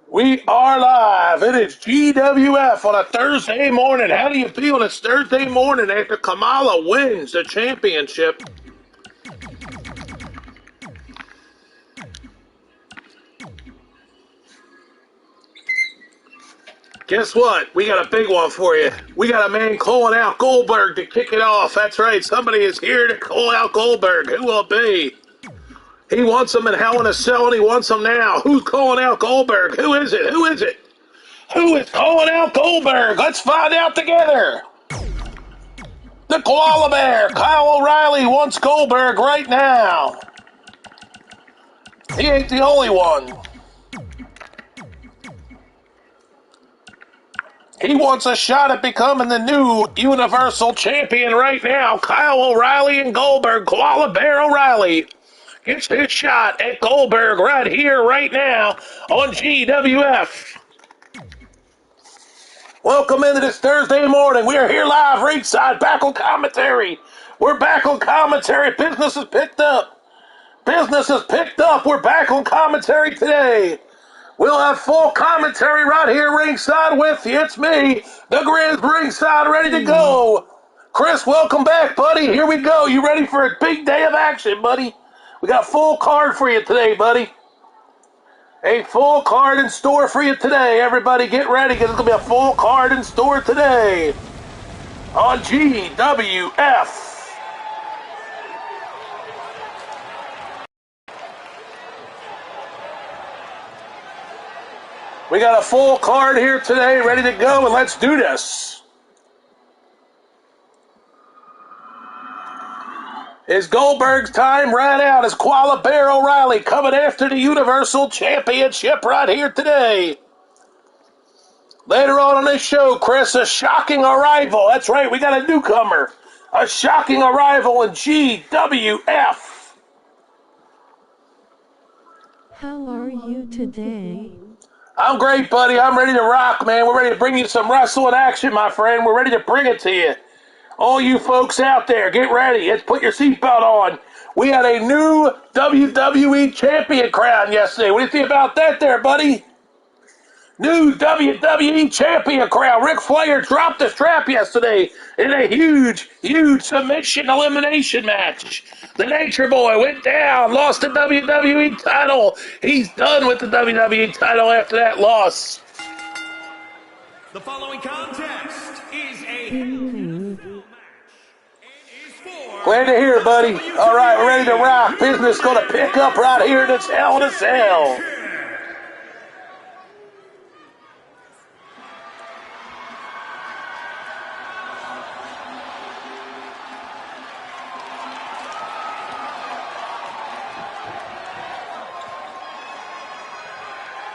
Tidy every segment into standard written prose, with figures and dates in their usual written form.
We are live. It is GWF on a Thursday morning. How do you feel? It's Thursday morning after Kamala wins the championship. Guess what? We got a big one for you. We got a man calling out Goldberg to kick it off. That's right. Somebody is here to call out Goldberg. Who will it be? He wants him in Hell in a Cell, and he wants him now. Who's calling out Goldberg? Who is it? Who is it? Who is calling out Goldberg? Let's find out together. The Koala Bear, Kyle O'Reilly, wants Goldberg right now. He ain't the only one. He wants a shot at becoming the new Universal Champion right now. Kyle O'Reilly and Goldberg, Koala Bear O'Reilly gets his shot at Goldberg right here, right now on GWF. Welcome into this Thursday morning. We are here live ringside, back on commentary. We're back on commentary. Business is picked up. Business is picked up. We're back on commentary today. We'll have full commentary right here ringside with you. It's me, the Grizz, ringside, ready to go. Chris, welcome back, buddy. Here we go. You ready for a big day of action, buddy? We got a full card for you today, buddy. A full card in store for you today. Everybody get ready because it's going to be a full card in store today on GWF. We got a full card here today, ready to go, and let's do this. Is Goldberg's time ran out? Is Koala Bear O'Reilly coming after the Universal Championship right here today? Later on this show, Chris, a shocking arrival. That's right, we got a newcomer. A shocking arrival in GWF. How are you today? I'm great, buddy. I'm ready to rock, man. We're ready to bring you some wrestling action, my friend. We're ready to bring it to you. All you folks out there, get ready. Let's put your seatbelt on. We had a new WWE Champion crown yesterday. What do you think about that there, buddy? New WWE Champion crown. Ric Flair dropped the strap yesterday in a huge submission elimination match. The Nature Boy went down, lost the WWE title. He's done with the WWE title after that loss. The following contest is a Glad to hear, buddy. All right, we're ready to rock. Business going to pick up right here in this Hell in a Cell.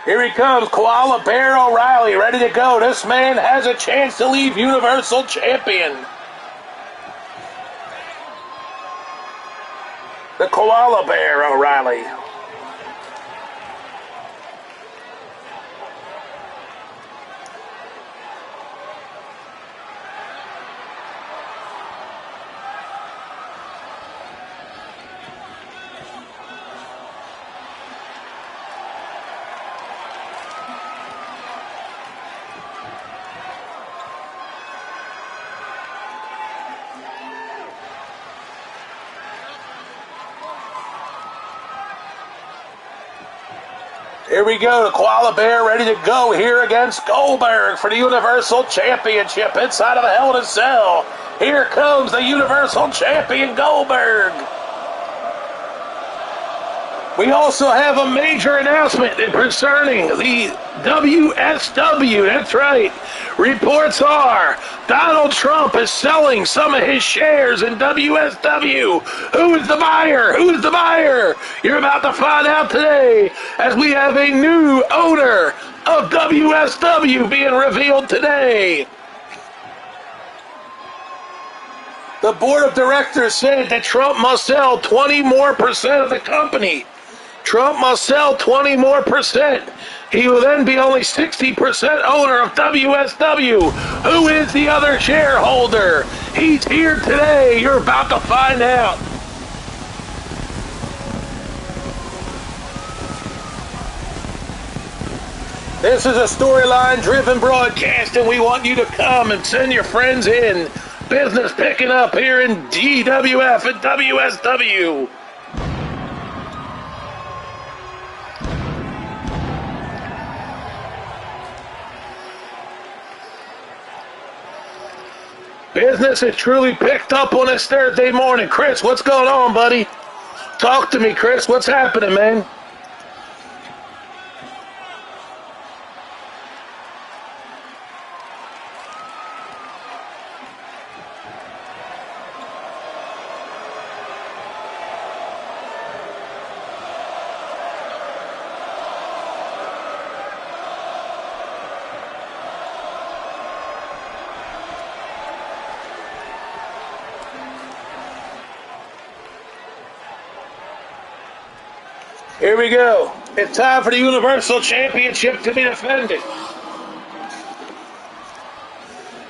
Here he comes, Koala Bear O'Reilly, ready to go. This man has a chance to leave Universal Champion. The Koala Bear O'Reilly. Here we go, the Koala Bear ready to go here against Goldberg for the Universal Championship inside of a Hell in a Cell. Here comes the Universal Champion Goldberg. We also have a major announcement concerning the WSW. That's right. Reports are Donald Trump is selling some of his shares in WSW. Who is the buyer? Who is the buyer? You're about to find out today as we have a new owner of WSW being revealed today. The board of directors said that Trump must sell 20% more of the company. Trump must sell 20% more. He will then be only 60% owner of WSW. Who is the other shareholder? He's here today. You're about to find out. This is a storyline-driven broadcast, and we want you to come and send your friends in. Business picking up here in GWF and WSW. Business is truly picked up on this Thursday morning. Chris, what's going on, buddy? Talk to me, Chris. What's happening, man? Here we go. It's time for the Universal Championship to be defended.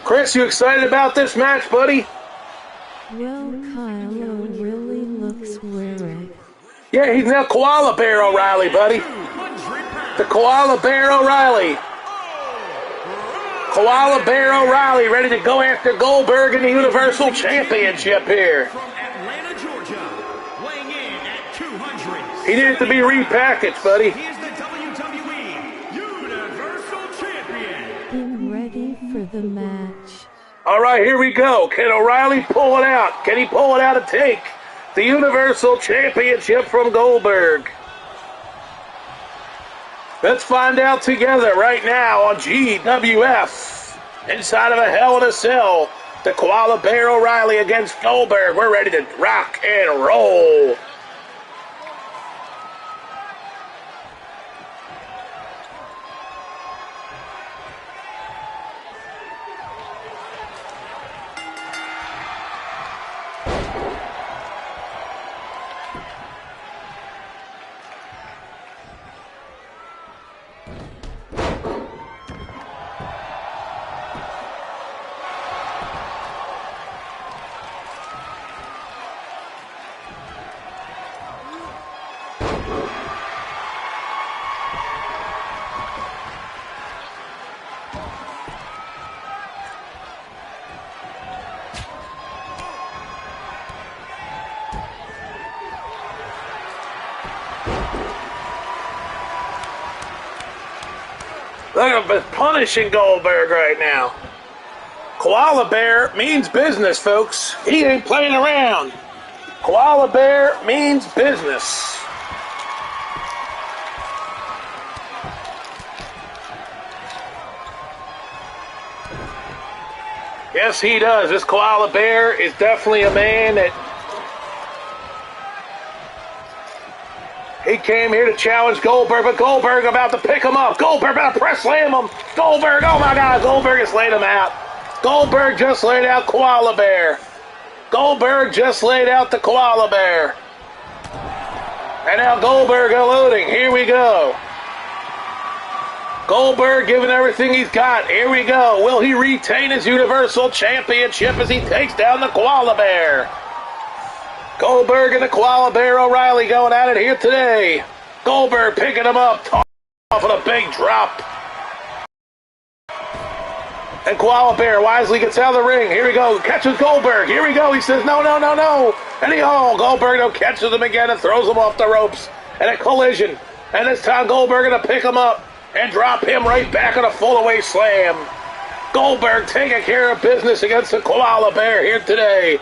Chris, you excited about this match, buddy? Well, Kylo really looks weary. Yeah, he's now Koala Bear O'Reilly, buddy. The Koala Bear O'Reilly. Koala Bear O'Reilly ready to go after Goldberg in the Universal Championship here. From Atlanta, Georgia, weighing in at 200. He needed to be repackaged, buddy. He is the WWE Universal Champion. Get ready for the match. All right, here we go. Can O'Reilly pull it out? Can he pull it out and take the Universal Championship from Goldberg? Let's find out together right now on GWF. Inside of a Hell in a Cell, the Koala Bear O'Reilly against Goldberg. We're ready to rock and roll. Look at him punishing Goldberg right now. Koala Bear means business, folks. He ain't playing around. Koala Bear means business. Yes, he does. This Koala Bear is definitely a man that he came here to challenge Goldberg, but Goldberg about to pick him up. Goldberg about to press slam him. Goldberg, oh my God, Goldberg has laid him out. Goldberg just laid out Koala Bear. Goldberg just laid out the Koala Bear. And now Goldberg unloading. Here we go. Goldberg giving everything he's got. Here we go. Will he retain his Universal Championship as he takes down the Koala Bear? Goldberg and the Koala Bear O'Reilly going at it here today. Goldberg picking him up, off with a big drop. And Koala Bear wisely gets out of the ring. Here we go. Catches Goldberg. Here we go. He says, no, no, no, no. And Goldberg catches him again and throws him off the ropes. And a collision. And this time Goldberg going to pick him up and drop him right back on a full-away slam. Goldberg taking care of business against the Koala Bear here today.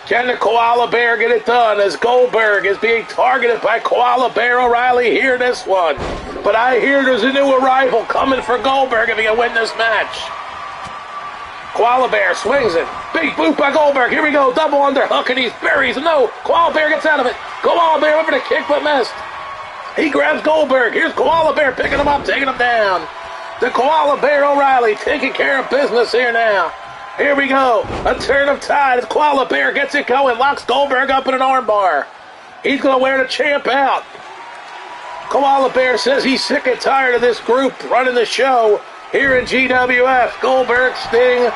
Can the Koala Bear get it done as Goldberg is being targeted by Koala Bear O'Reilly here in this one? But I hear there's a new arrival coming for Goldberg if he can win this match. Koala Bear swings it. Big boot by Goldberg. Here we go. Double underhook and he buries. No. Koala Bear gets out of it. Koala Bear over the kick but missed. He grabs Goldberg. Here's Koala Bear picking him up, taking him down. The Koala Bear O'Reilly taking care of business here now. Here we go. A turn of tide as Koala Bear gets it going. Locks Goldberg up in an armbar. He's going to wear the champ out. Koala Bear says he's sick and tired of this group running the show here in GWF. Goldberg, Sting,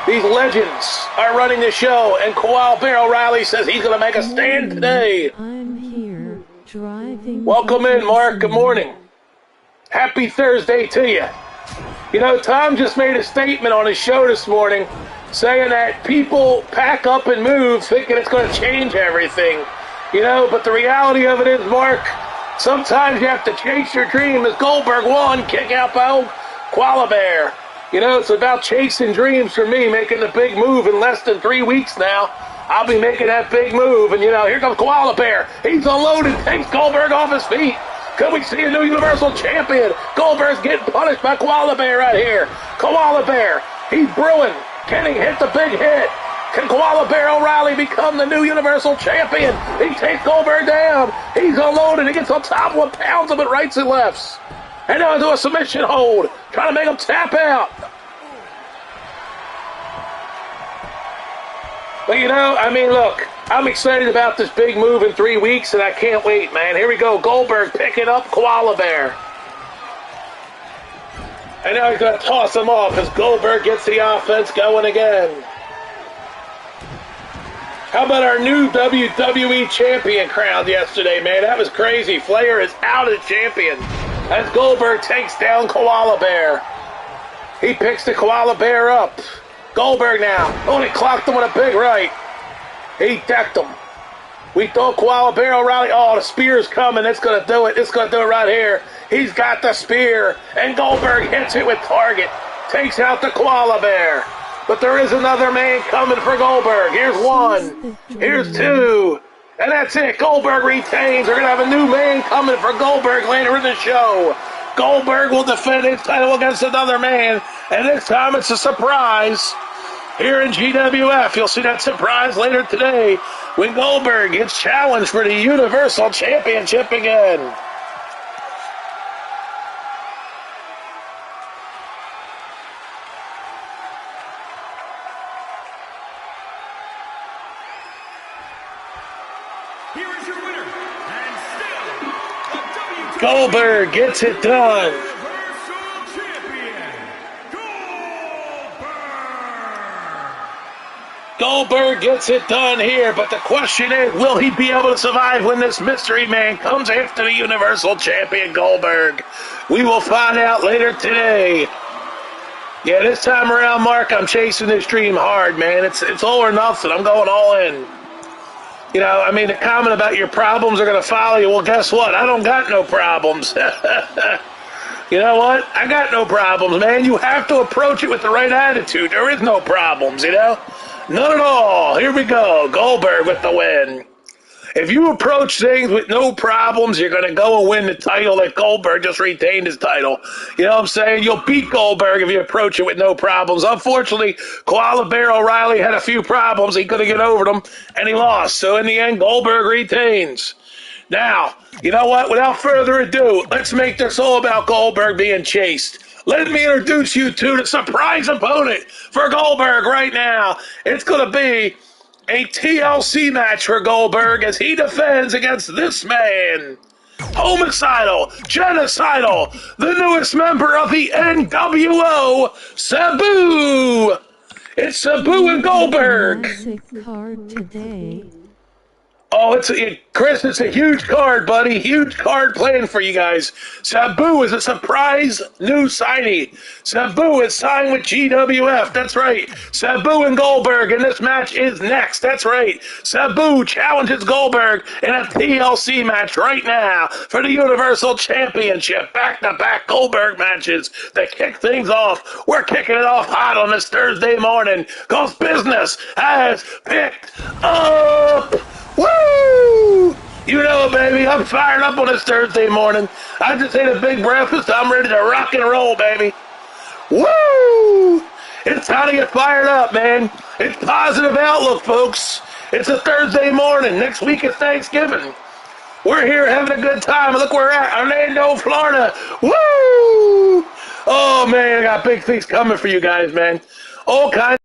these legends are running the show. And Koala Bear O'Reilly says he's going to make a stand today. I'm here driving. Welcome in, Mark. Good morning. Happy Thursday to you. You know, Tom just made a statement on his show this morning saying that people pack up and move thinking it's going to change everything. You know, but the reality of it is, Mark, sometimes you have to chase your dream. As Goldberg won, kick out by old Koala Bear. You know, it's about chasing dreams for me, making the big move in less than 3 weeks now. I'll be making that big move, and, you know, here comes Koala Bear. He's unloaded, takes Goldberg off his feet. Could we see a new Universal Champion? Goldberg's getting punished by Koala Bear right here. Koala Bear, he's brewing. Can he hit the big hit? Can Koala Bear O'Reilly become the new Universal Champion? He takes Goldberg down. He's unloaded. He gets on top of him, pounds him at rights and lefts. And now into a submission hold, trying to make him tap out. But, you know, I mean, look, I'm excited about this big move in 3 weeks, and I can't wait, man. Here we go. Goldberg picking up Koala Bear. And now he's going to toss him off as Goldberg gets the offense going again. How about our new WWE champion crowned yesterday, man? That was crazy. Flair is out as champion as Goldberg takes down Koala Bear. He picks the Koala Bear up. Goldberg now. Only clocked him with a big right. He decked him. We throw Koala Bear O'Reilly. Oh, the spear's coming. It's going to do it. It's going to do it right here. He's got the spear. And Goldberg hits it with target. Takes out the Koala Bear. But there is another man coming for Goldberg. Here's one. Here's two. And that's it. Goldberg retains. We're going to have a new man coming for Goldberg later in the show. Goldberg will defend his title against another man. And this time it's a surprise. Here in GWF, you'll see that surprise later today when Goldberg gets challenged for the Universal Championship again. Here is your winner, and still the WWE Goldberg gets it done. Universal Champion, Goldberg. Goldberg gets it done here, but the question is, will he be able to survive when this mystery man comes after the Universal Champion Goldberg? We will find out later today. Yeah, this time around, Mark, I'm chasing this dream hard, man. It's all or nothing. I'm going all in. You know, I mean, the comment about your problems are going to follow you. Well, guess what? I don't got no problems. You know what? I got no problems, man. You have to approach it with the right attitude. There is no problems, you know? None at all. Here we go. Goldberg with the win. If you approach things with no problems, you're going to go and win the title like Goldberg just retained his title. You know what I'm saying? You'll beat Goldberg if you approach it with no problems. Unfortunately, Koala Bear O'Reilly had a few problems. He couldn't get over them, and he lost. So in the end, Goldberg retains. Now, you know what? Without further ado, let's make this all about Goldberg being chased. Let me introduce you to the surprise opponent for Goldberg right now. It's going to be a TLC match for Goldberg as he defends against this man. Homicidal, genocidal, the newest member of the NWO, Sabu. It's Sabu and Goldberg. Classic card today. Oh, Chris, it's a huge card, buddy. Huge card playing for you guys. Sabu is a surprise new signee. Sabu is signed with GWF. That's right. Sabu and Goldberg, and this match is next. That's right. Sabu challenges Goldberg in a TLC match right now for the Universal Championship. Back-to-back Goldberg matches that kick things off. We're kicking it off hot on this Thursday morning because business has picked up. Woo! You know, baby, I'm fired up on this Thursday morning. I just ate a big breakfast. I'm ready to rock and roll, baby. Woo! It's time to get fired up, man. It's positive outlook, folks. It's a Thursday morning. Next week is Thanksgiving. We're here having a good time. Look where we're at, Orlando, Florida. Woo! Oh, man, I got big things coming for you guys, man. All kinds.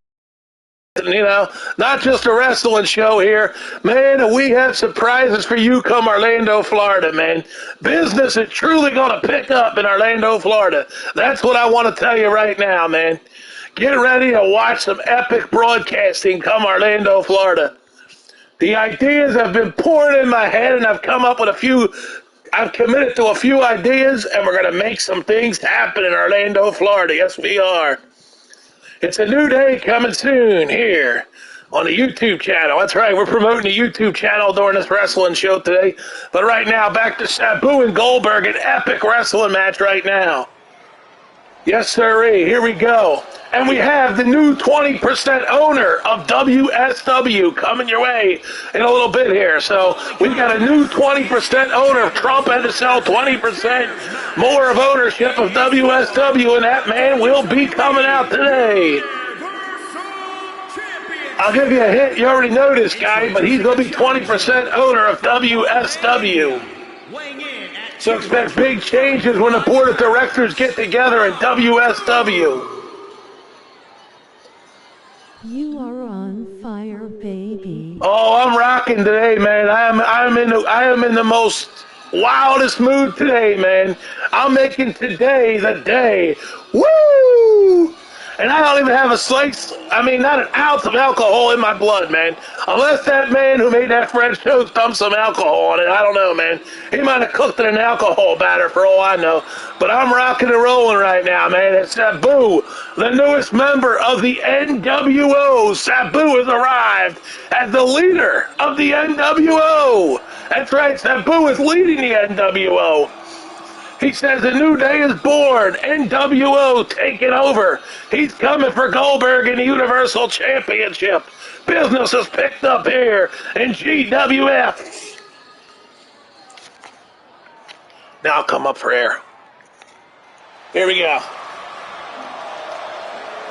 You know, not just a wrestling show here. Man, we have surprises for you come Orlando, Florida, man. Business is truly going to pick up in Orlando, Florida. That's what I want to tell you right now, man. Get ready to watch some epic broadcasting come Orlando, Florida. The ideas have been pouring in my head, and I've come up with a few I've committed to a few ideas, and we're going to make some things happen in Orlando, Florida. Yes, we are. It's a new day coming soon here on the YouTube channel. That's right, we're promoting the YouTube channel during this wrestling show today. But right now, back to Sabu and Goldberg, an epic wrestling match right now. Yes, sirree, here we go. And we have the new 20% owner of WSW coming your way in a little bit here. So we've got a new 20% owner. Trump had to sell 20% more of ownership of WSW, and that man will be coming out today. I'll give you a hint. You already know this guy, but he's going to be 20% owner of WSW. So expect big changes when the board of directors get together in WSW. You are on fire, baby. Oh, I'm rocking today, man. I am in the most wildest mood today, man. I'm making today the day. Woo! And I don't even have not an ounce of alcohol in my blood, man. Unless that man who made that French toast dumped some alcohol on it. I don't know, man. He might have cooked it in alcohol batter for all I know. But I'm rocking and rolling right now, man. It's Sabu, the newest member of the NWO. Sabu has arrived as the leader of the NWO. That's right, Sabu is leading the NWO. He says a new day is born. NWO taking over. He's coming for Goldberg in the Universal Championship. Business is picked up here in GWF. Now I'll come up for air. Here we go.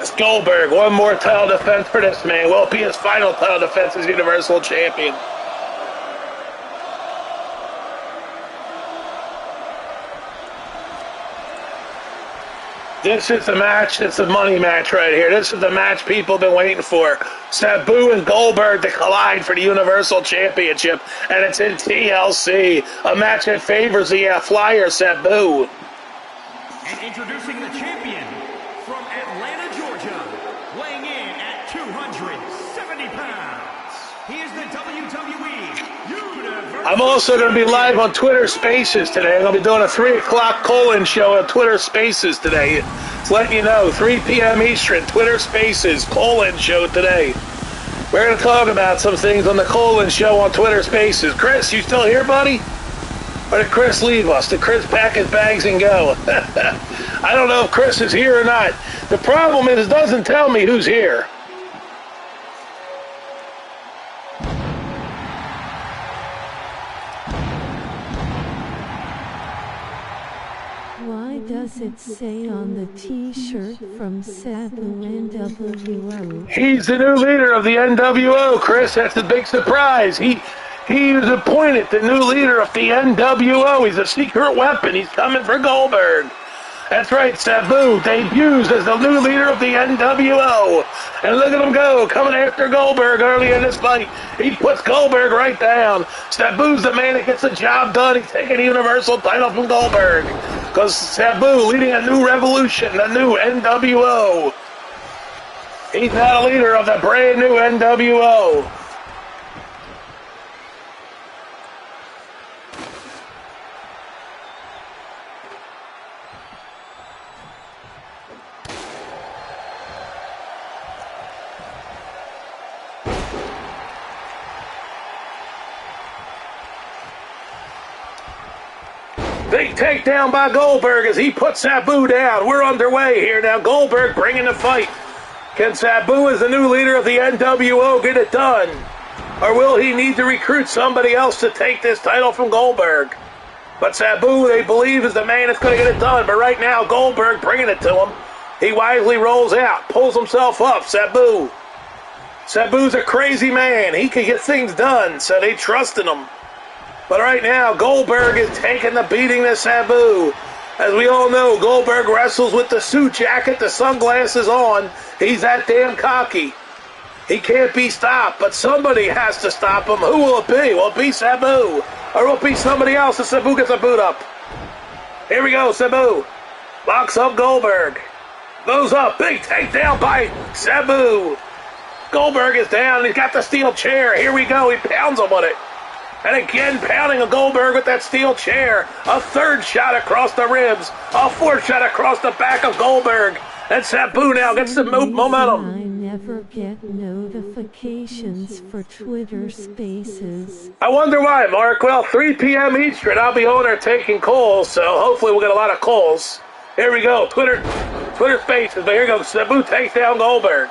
It's Goldberg. One more title defense for this man. Will it be his final title defense as Universal Champion? This is the match. It's the money match right here. This is the match people have been waiting for. Sabu and Goldberg to collide for the Universal Championship, and it's in TLC. A match that favors the flyer, Sabu. And introducing the champion from Atlanta, Georgia, weighing in at 270 pounds. He is the WWE Universal. I'm also going to be live on Twitter Spaces today. I'm going to be doing a 3 o'clock call-in show on Twitter Spaces today. Just letting you know, 3 p.m. Eastern, Twitter Spaces, call-in show today. We're going to talk about some things on the call-in show on Twitter Spaces. Chris, you still here, buddy? Or did Chris leave us? Did Chris pack his bags and go? I don't know if Chris is here or not. The problem is it doesn't tell me who's here. Why does it say on the t-shirt from Sabu NWO? He's the new leader of the NWO, Chris. That's the big surprise. He was appointed the new leader of the NWO. He's a secret weapon. He's coming for Goldberg. That's right, Sabu debuts as the new leader of the NWO. And look at him go, coming after Goldberg early in this fight. He puts Goldberg right down. Sabu's the man that gets the job done. He's taking the Universal title from Goldberg. Because Sabu leading a new revolution, a new NWO. He's now the leader of the brand new NWO. Big takedown by Goldberg as he puts Sabu down. We're underway here now. Goldberg bringing the fight. Can Sabu, as the new leader of the NWO, get it done? Or will he need to recruit somebody else to take this title from Goldberg? But Sabu, they believe, is the man that's going to get it done. But right now, Goldberg bringing it to him. He wisely rolls out, pulls himself up. Sabu. Sabu's a crazy man. He can get things done, so they trust in him. But right now, Goldberg is taking the beating to Sabu. As we all know, Goldberg wrestles with the suit jacket, the sunglasses on. He's that damn cocky. He can't be stopped, but somebody has to stop him. Who will it be? Will it be Sabu? Or will it be somebody else as Sabu gets a boot up? Here we go, Sabu. Locks up Goldberg. Goes up. Big takedown by Sabu. Goldberg is down. He's got the steel chair. Here we go. He pounds him with it. And again, pounding a Goldberg with that steel chair. A third shot across the ribs. A fourth shot across the back of Goldberg. And Sabu now gets the momentum. I never get notifications for Twitter Spaces. I wonder why, Mark. Well, 3 p.m. Eastern, I'll be on there taking calls, so hopefully we'll get a lot of calls. Here we go, Twitter Spaces. But here goes Sabu takes down Goldberg.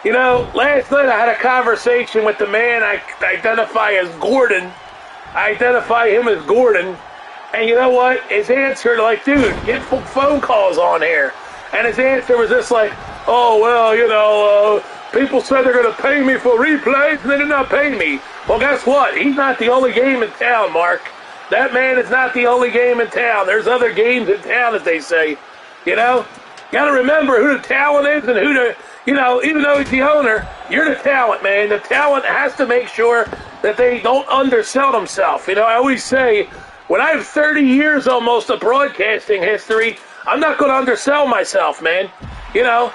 You know, last night I had a conversation with the man I identify as Gordon. I identify him as Gordon. And you know what? His answer, like, dude, get phone calls on here. And his answer was just like, oh, well, you know, people said they're going to pay me for replays, and they did not pay me. Well, guess what? He's not the only game in town, Mark. That man is not the only game in town. There's other games in town, as they say. You know? Got to remember who the talent is and who the... You know, even though he's the owner, you're the talent, man. The talent has to make sure that they don't undersell themselves. You know, I always say, when I have 30 years almost of broadcasting history, I'm not going to undersell myself, man. You know,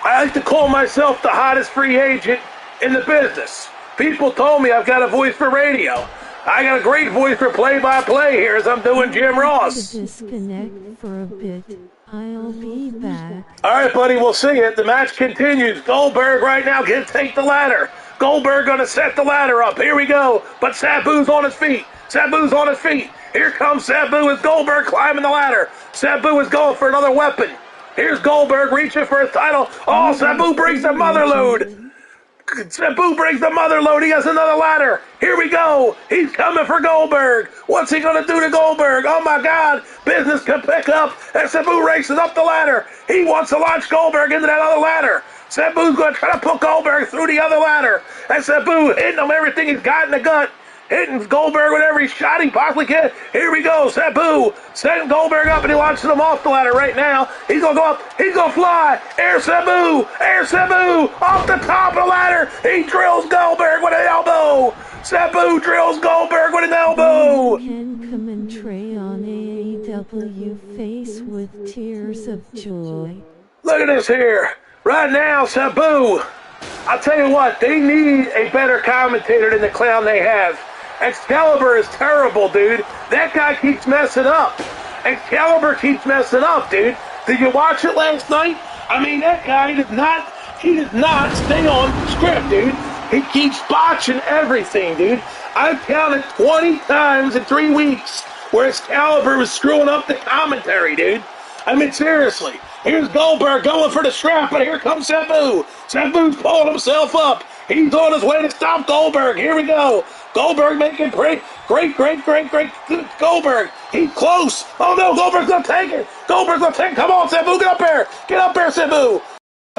I like to call myself the hottest free agent in the business. People told me I've got a voice for radio. I got a great voice for play-by-play here as I'm doing Jim Ross. Disconnect for a bit. I'll be back. All right, buddy, we'll see it. The match continues. Goldberg right now can take the ladder. Goldberg going to set the ladder up. Here we go. But Sabu's on his feet. Sabu's on his feet. Here comes Sabu as Goldberg climbing the ladder. Sabu is going for another weapon. Here's Goldberg reaching for his title. Oh, Sabu brings the mother load. Sabu brings the mother load. He has another ladder. Here we go. He's coming for Goldberg. What's he going to do to Goldberg? Oh, my God. Business can pick up. And Sabu races up the ladder. He wants to launch Goldberg into that other ladder. Sabu's going to try to put Goldberg through the other ladder. And Sabu hitting him everything he's got in the gut. Hitting Goldberg with every shot he possibly can. Here we go. Sabu setting Goldberg up, and he launches him off the ladder right now. He's going to go up. He's going to fly. Air Sabu. Air Sabu. Off the top of the ladder. He drills Goldberg with an elbow. Sabu drills Goldberg with an elbow. Ken commentary on AEW face with tears of joy. Look at this here. Right now, Sabu. I'll tell you what. They need a better commentator than the clown they have. Excalibur is terrible, dude. That guy keeps messing up. Excalibur keeps messing up, dude. Did you watch it last night? I mean, that guy does not stay on script, dude. He keeps botching everything, dude. I've counted 20 times in 3 weeks where Excalibur was screwing up the commentary, dude. I mean, seriously. Here's Goldberg going for the strap, but here comes Sabu. Sabu's pulling himself up. He's on his way to stop Goldberg. Here we go. Goldberg making great. Goldberg. He's close. Oh, no, Goldberg's going to take it. Goldberg's going to take it. Come on, Sabu, get up there. Get up there, Sabu.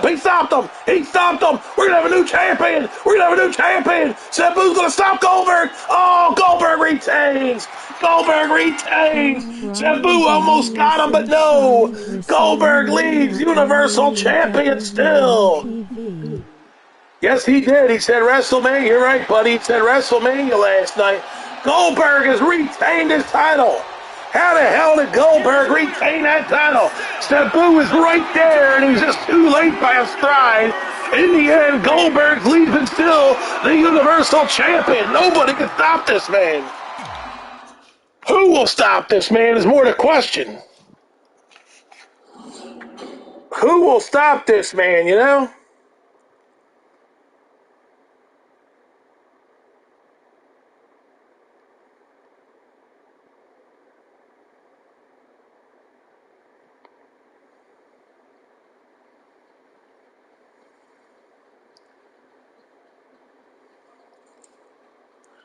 He stopped him. He stopped him. We're going to have a new champion. We're going to have a new champion. Sabu's going to stop Goldberg. Oh, Goldberg retains. Goldberg retains. Sabu almost got him, but no. Goldberg leaves Universal Champion still. Yes, he did. He said WrestleMania. You're right, buddy. He said WrestleMania last night. Goldberg has retained his title. How the hell did Goldberg retain that title? Sabu is right there, and he was just too late by a stride. In the end, Goldberg's leaving still the Universal Champion. Nobody can stop this man. Who will stop this man is more the question. Who will stop this man, you know?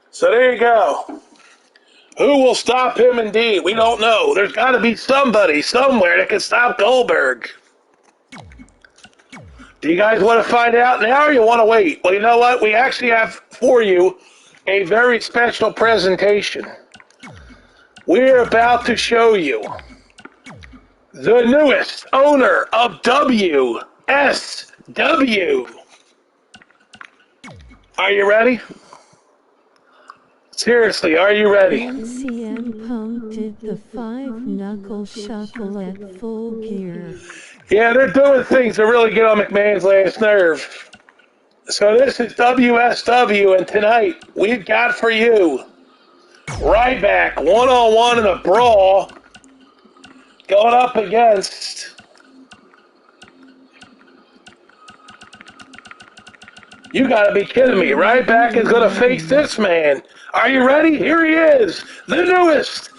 So there you go. Who will stop him indeed? We don't know. There's got to be somebody somewhere that can stop Goldberg. Do you guys want to find out now or you want to wait? Well, you know what? We actually have for you a very special presentation. We're about to show you the newest owner of WSW. Are you ready? Seriously, are you ready? CM Punk did the 5-knuckle shuffle at Full Gear. Yeah, they're doing things to really get on McMahon's last nerve. So this is WSW, and tonight we've got for you Ryback one-on-one in a brawl going up against... You gotta be kidding me. Ryback is gonna face this man. Are you ready? Here he is, the newest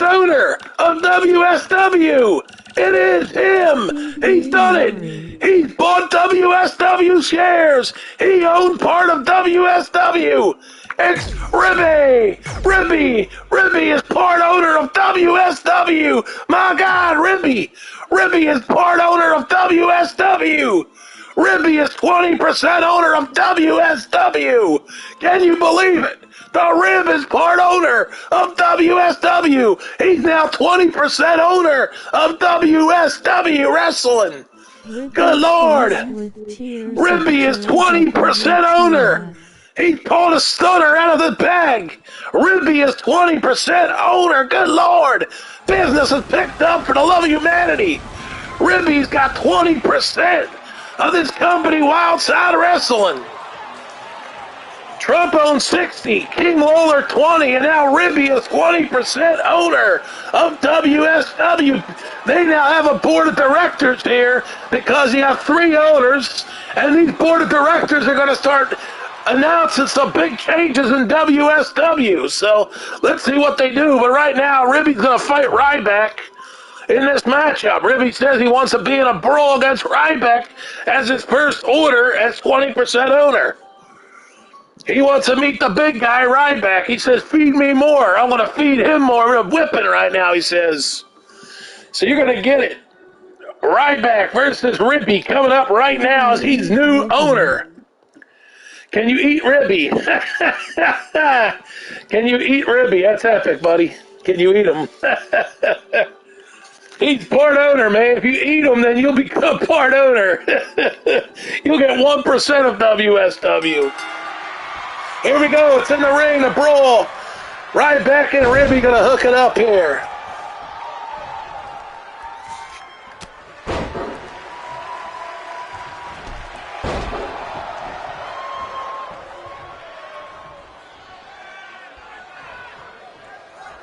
owner of WSW. It is him. He's done it. He's bought WSW shares. He owned part of WSW. It's Ribby. Ribby is part owner of WSW. My God, Ribby is part owner of WSW. Ribby is 20% owner of WSW. Can you believe it? The Rib is part owner of WSW. He's now 20% owner of WSW Wrestling. Good Lord. Ribby is 20% owner. He pulled a stunner out of the bag. Ribby is 20% owner. Good Lord. Business is picked up for the love of humanity. Ribby's got 20% of this company, Wildside Wrestling. Trump owns 60, King Roller 20, and now Ribby is 20% owner of WSW. They now have a board of directors here because you have 3 owners, and these board of directors are going to start announcing some big changes in WSW. So let's see what they do. But right now, Ribby's going to fight Ryback in this matchup. Ribby says he wants to be in a brawl against Ryback as his first order as 20% owner. He wants to meet the big guy, Ryback. He says, feed me more. I'm going to feed him more. We're whipping right now, he says. So you're going to get it. Ryback versus Ribby coming up right now as he's new owner. Can you eat Ribby? Can you eat Ribby? That's epic, buddy. Can you eat him? He's part owner, man. If you eat him, then you'll become part owner. You'll get 1% of WSW. Here we go. It's in the ring, a brawl. Ryback and Ribby gonna hook it up here.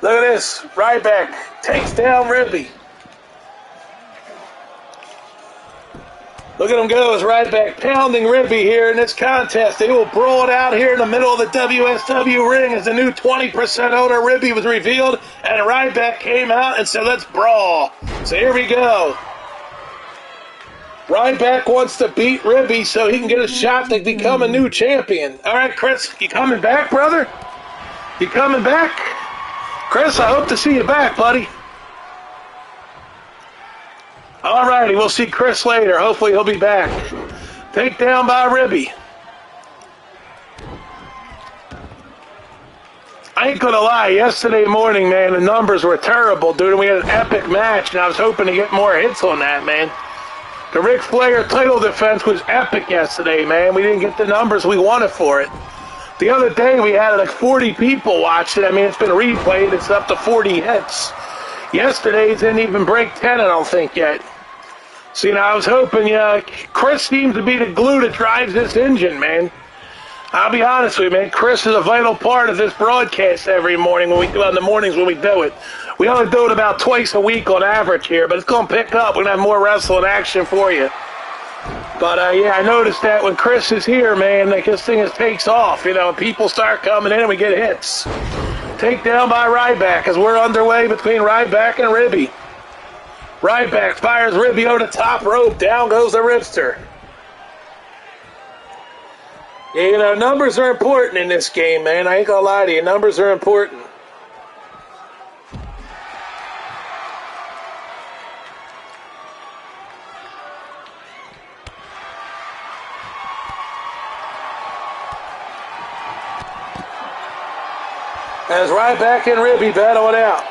Look at this. Ryback takes down Ribby. Look at him go as Ryback pounding Ribby here in this contest. They will brawl it out here in the middle of the WSW ring as the new 20% owner Ribby was revealed, and Ryback came out and said, let's brawl. So here we go. Ryback wants to beat Ribby so he can get a shot to become a new champion. All right, Chris, you coming back, brother? You coming back? Chris, I hope to see you back, buddy. All righty, we'll see Chris later. Hopefully he'll be back. Takedown by Ribby. I ain't gonna lie, yesterday morning, man, the numbers were terrible, dude, and we had an epic match, and I was hoping to get more hits on that, man. The Ric Flair title defense was epic yesterday, man. We didn't get the numbers we wanted for it. The other day, we had like 40 people watch it. I mean, it's been replayed. It's up to 40 hits. Yesterday's didn't even break 10, I don't think, yet. So, you know, I was hoping, Chris seems to be the glue that drives this engine, man. I'll be honest with you, man. Chris is a vital part of this broadcast every morning when we do on the mornings when we do it. We only do it about twice a week on average here, but it's going to pick up. We're going to have more wrestling action for you. But, yeah, I noticed that when Chris is here, man, like this thing takes off. You know, people start coming in and we get hits. Takedown by Ryback as we're underway between Ryback and Ribby. Ryback fires Ribby over the top rope. Down goes the Ribster. Yeah, you know, numbers are important in this game, man. I ain't gonna lie to you. Numbers are important. As Ryback and Ribby battle it out.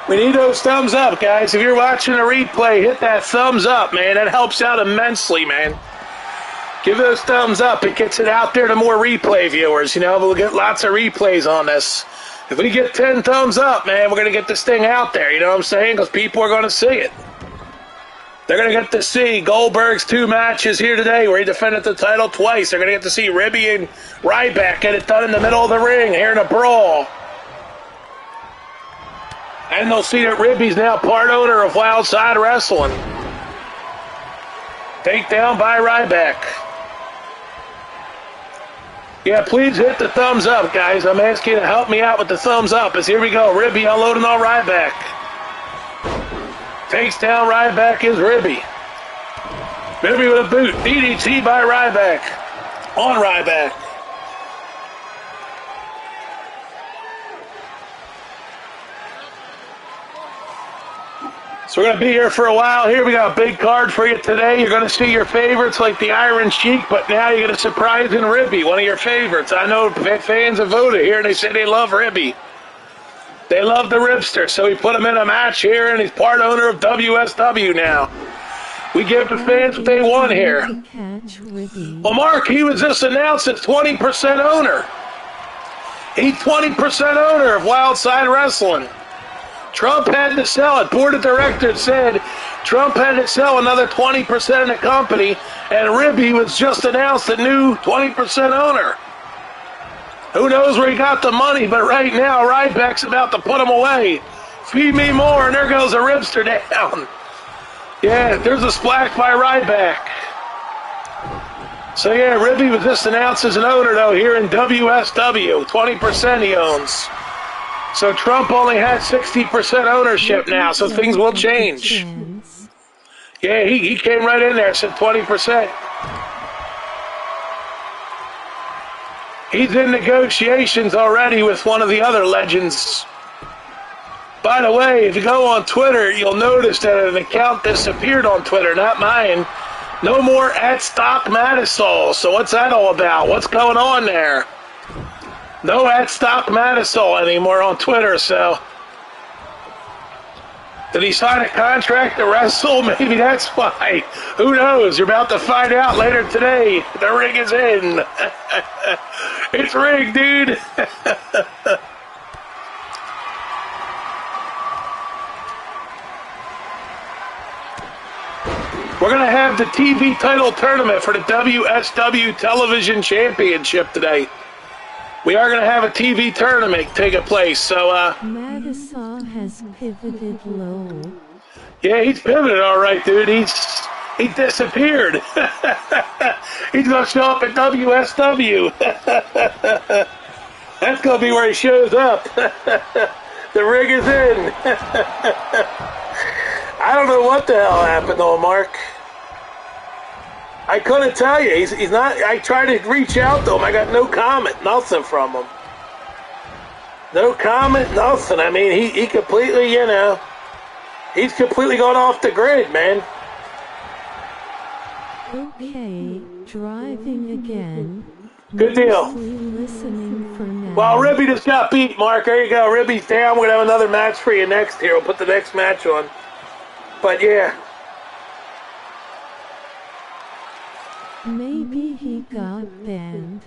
We need those thumbs up, guys. If you're watching a replay, hit that thumbs up, man. That helps out immensely, man. Give those thumbs up. It gets it out there to more replay viewers. You know, we'll get lots of replays on this. If we get 10 thumbs up, man, we're going to get this thing out there. You know what I'm saying? Because people are going to see it. They're going to get to see Goldberg's 2 matches here today where he defended the title twice. They're going to get to see Ribby and Ryback get it done in the middle of the ring here in a brawl. And they'll see that Ribby's now part owner of Wildside Wrestling. Takedown by Ryback. Yeah, please hit the thumbs up, guys. I'm asking you to help me out with the thumbs up. As here we go, Ribby unloading on Ryback. Takes down Ryback is Ribby. Ribby with a boot. DDT by Ryback. On Ryback. So we're going to be here for a while. Here we got a big card for you today. You're going to see your favorites like the Iron Sheik, but now you get a surprising Ribby, one of your favorites. I know fans have voted here, and they say they love Ribby. They love the Ribster, so we put him in a match here, and he's part owner of WSW now. We give the fans what they want here. Well, Mark, he was just announced as 20% owner. He's 20% owner of Wildside Wrestling. Trump had to sell it. Board of directors said Trump had to sell another 20% of the company, and Ribby was just announced a new 20% owner. Who knows where he got the money, but right now Ryback's about to put him away. Feed me more, and there goes a Ribster down. Yeah, there's a splash by Ryback. So yeah, Ribby was just announced as an owner, though, here in WSW. 20% he owns. So Trump only has 60% ownership now, so things will change. Yeah, he came right in there, said 20%. He's in negotiations already with one of the other legends. By the way, if you go on Twitter, you'll notice that an account disappeared on Twitter, not mine. No more @StockMatisol. So what's that all about? What's going on there? No @StockMatisol anymore on Twitter, so. Did he sign a contract to wrestle? Maybe that's why. Who knows? You're about to find out later today. The ring is in. It's rigged, dude. We're going to have the TV title tournament for the WSW Television Championship today. We are going to have a TV tournament taking place, so, Matisol has pivoted low. Yeah, he's pivoted all right, dude. He disappeared. He's going to show up at WSW. That's going to be where he shows up. The rig is in. I don't know what the hell happened, though, Mark. I couldn't tell you. He's not. I tried to reach out to him. I got no comment, nothing from him. No comment, nothing. I mean, he completely, you know, he's completely gone off the grid, man. Okay, driving again. Good deal. Listening for now. Well, Ribby just got beat, Mark. There you go. Ribby's down. We're going to have another match for you next here. We'll put the next match on. But, yeah. Maybe he got banned.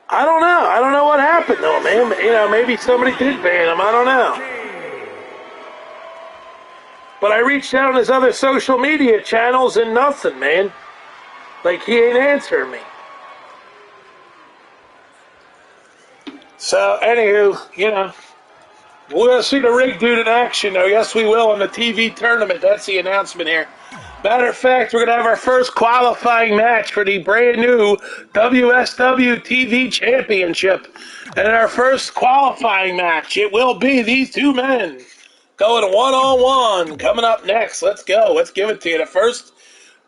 I don't know. I don't know what happened, though, man. You know, maybe somebody did ban him. I don't know. But I reached out on his other social media channels and nothing, man. Like, he ain't answering me. So, anywho, you know, we're going to see the rig dude in action, though. Yes, we will, in the TV tournament. That's the announcement here. Matter of fact, we're going to have our first qualifying match for the brand new WSW TV Championship. And our first qualifying match, it will be these two men going one-on-one. Coming up next, let's go. Let's give it to you. The first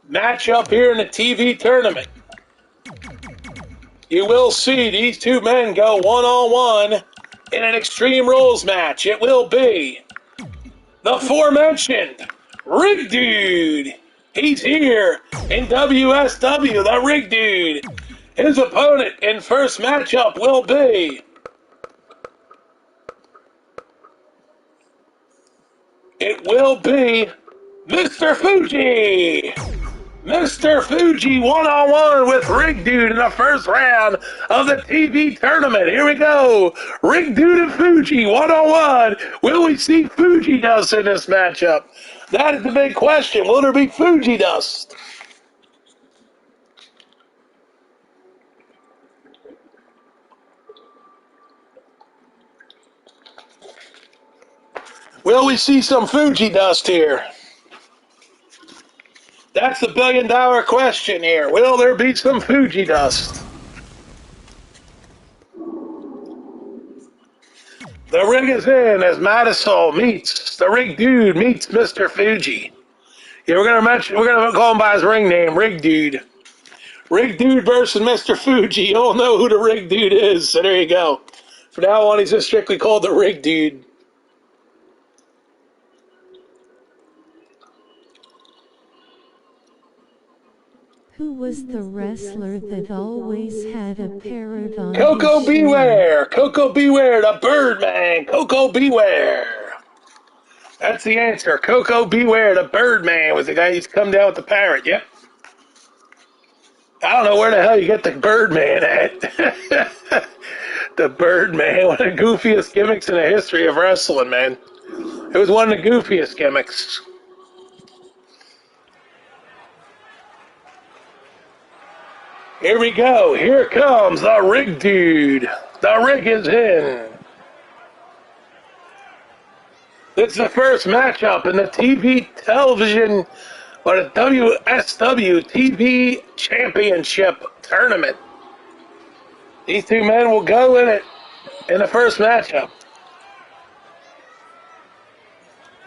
match up here in the TV tournament. You will see these two men go one-on-one in an Extreme Rules match. It will be the aforementioned Rig Dude. He's here in WSW, the Rig Dude. His opponent in first matchup will be Mr. Fuji. Mr. Fuji one-on-one with Rig Dude in the first round of the TV tournament. Here we go. Rig Dude and Fuji one-on-one. Will we see Fuji dust in this matchup? That is the big question. Will there be Fuji dust? Will we see some Fuji dust here? That's the billion-dollar question here. Will there be some Fuji dust? The ring is in as Marisol meets the Rig Dude meets Mr. Fuji. Yeah, we're gonna call him by his ring name, Rig Dude. Rig Dude versus Mr. Fuji. You'll know who the Rig Dude is. So there you go. From now on, he's just strictly called the Rig Dude. Who was the wrestler that always had a parrot on Coco his Beware. Coco Beware, the Birdman. Coco Beware. That's the answer. Coco Beware, the Birdman, was the guy who's come down with the parrot. Yep. I don't know where the hell you get the Birdman at. The Birdman, one of the goofiest gimmicks in the history of wrestling, man. It was one of the goofiest gimmicks. Here we go. Here comes the Rig Dude. The rig is in. This is the first matchup in the TV television, or the WSW TV Championship Tournament. These two men will go in it in the first matchup.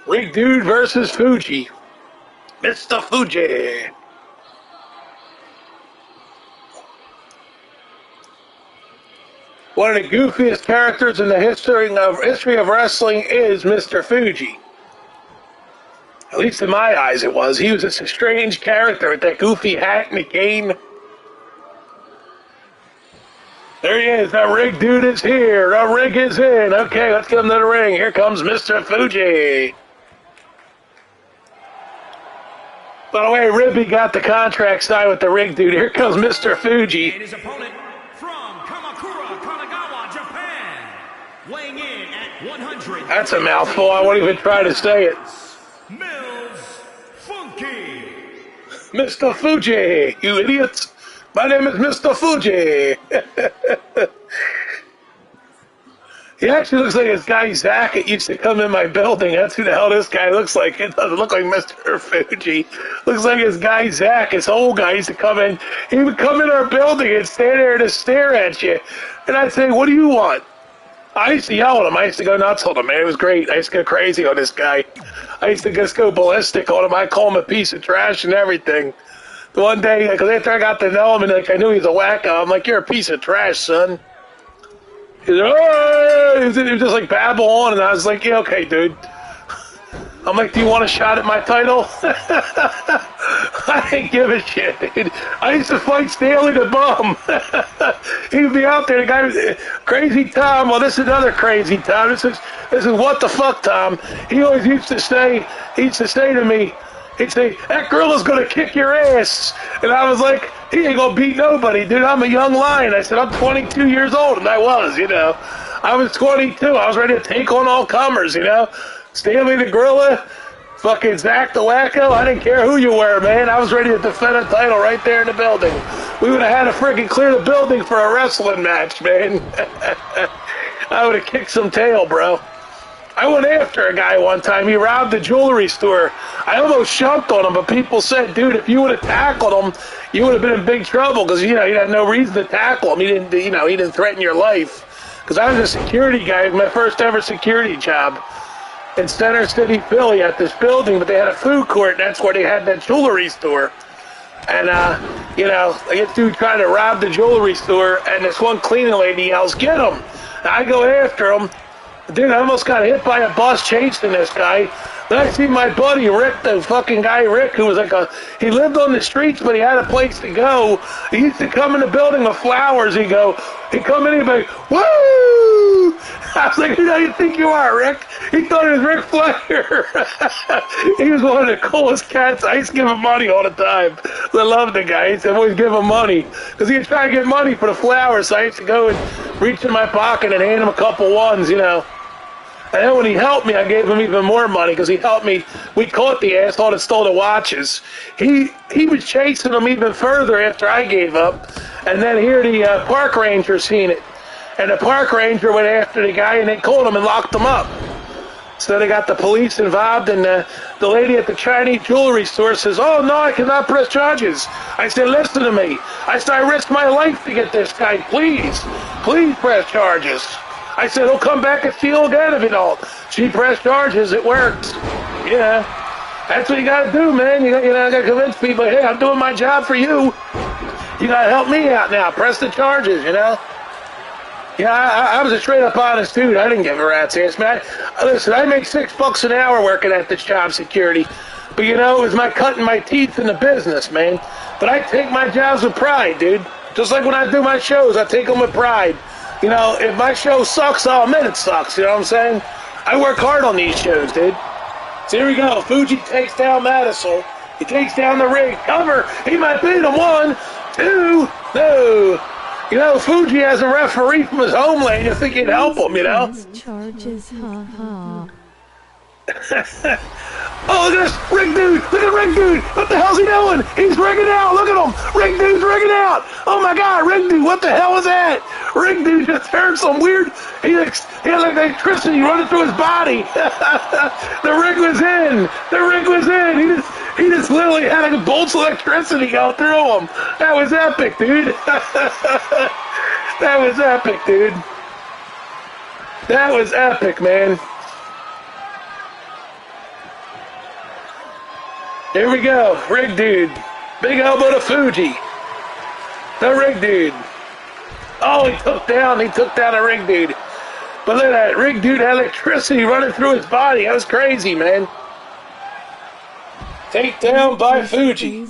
Rig Dude versus Fuji. Mr. Fuji. One of the goofiest characters in the history of wrestling is Mr. Fuji. At least in my eyes it was. He was just a strange character with that goofy hat and the cane. There he is. The Rig Dude is here. The rig is in. Okay, let's get him to the ring. Here comes Mr. Fuji. By the way, Ribby got the contract signed with the Rig Dude. Here comes Mr. Fuji. And his opponent from Kamakura, Kanagawa, Japan, weighing in at 100. That's a mouthful. I won't even try to say it. Mills Funky. Mr. Fuji, you idiots. My name is Mr. Fuji. He actually looks like this guy Zach that used to come in my building. That's who the hell this guy looks like. It doesn't look like Mr. Fuji. Looks like this guy Zach, this old guy used to come in. He would come in our building and stand there and stare at you. And I'd say, what do you want? I used to yell at him. I used to go nuts on him, man. It was great. I used to go crazy on this guy. I used to just go ballistic on him. I call him a piece of trash and everything. The one day, because after I got to know him and I knew he was a wacko, I'm like, you're a piece of trash, son. He's like, oh! He was just like babble on, and I was like, yeah, okay, dude. I'm like, do you want a shot at my title? I didn't give a shit, dude. I used to fight Stanley the Bum. He would be out there, the guy was crazy Tom. Well, this is another crazy Tom. This is what the fuck Tom. He always used to say to me, he'd say, that gorilla's gonna kick your ass. And I was like, he ain't gonna beat nobody, dude. I'm a young lion. I said, I'm 22 years old, and I was, I was 22. I was ready to take on all comers, Stanley the Gorilla, fucking Zach the Wacko. I didn't care who you were, man. I was ready to defend a title right there in the building. We would have had to freaking clear the building for a wrestling match, man. I would have kicked some tail, bro. I went after a guy one time. He robbed a jewelry store. I almost jumped on him, but people said, dude, if you would have tackled him, you would have been in big trouble because, you had no reason to tackle him. He didn't threaten your life. Because I was a security guy, my first ever security job in Center City, Philly at this building, but they had a food court, and that's where they had that jewelry store. And, this dude trying to rob the jewelry store, and this one cleaning lady yells, get him! And I go after him. Dude, I almost got hit by a bus chasing this guy. Then I see my buddy Rick, the fucking guy Rick, who was he lived on the streets, but he had a place to go. He used to come in the building with flowers. He'd come in, he'd be like, woo! I was like, who do you think you are, Rick? He thought it was Ric Flair. He was one of the coolest cats. I used to give him money all the time. I loved the guy. I used to always give him money because he was trying to get money for the flowers. So I used to go and reach in my pocket and hand him a couple ones, you know. And then when he helped me, I gave him even more money because he helped me. We caught the asshole that stole the watches. He was chasing him even further after I gave up. And then here the park ranger seen it. And the park ranger went after the guy and they caught him and locked him up. So they got the police involved, and the lady at the Chinese jewelry store says, oh, no, I cannot press charges. I said, listen to me. I said, I risked my life to get this guy. Please press charges. I said, he'll come back and steal again if you don't. She pressed charges. It worked. Yeah. That's what you got to do, man. You got to convince people, hey, I'm doing my job for you. You got to help me out now. Press the charges, you know. Yeah, I was a straight-up honest dude. I didn't give a rat's ass, man. Listen, I make $6 an hour working at this job security. But, you know, it was my cutting my teeth in the business, man. But I take my jobs with pride, dude. Just like when I do my shows, I take them with pride. You know, if my show sucks, I'll admit it sucks, you know what I'm saying? I work hard on these shows, dude. So here we go. Fuji takes down Madison. He takes down the ring. Cover. He might beat him. 1, 2, no. You know, Fuji has a referee from his homeland. You think he'd help him, you know? Charges, ha. Oh, look at this Rick dude. Look at Rick dude. What the hell's he doing? He's rigging out. Look at him. Rick dude's rigging out. Oh, my God. Rick dude, what the hell was that? Rick dude just turned some weird. He had like electricity running through his body. The rig was in. The rig was in. He just literally had like bolts of electricity go through him. That was epic, dude. That was epic, dude. That was epic, man. Here we go. Rig dude. Big elbow to Fuji. The rig dude. Oh, he took down a rig dude. But look at that. Rig dude had electricity running through his body. That was crazy, man. Takedown by Fuji.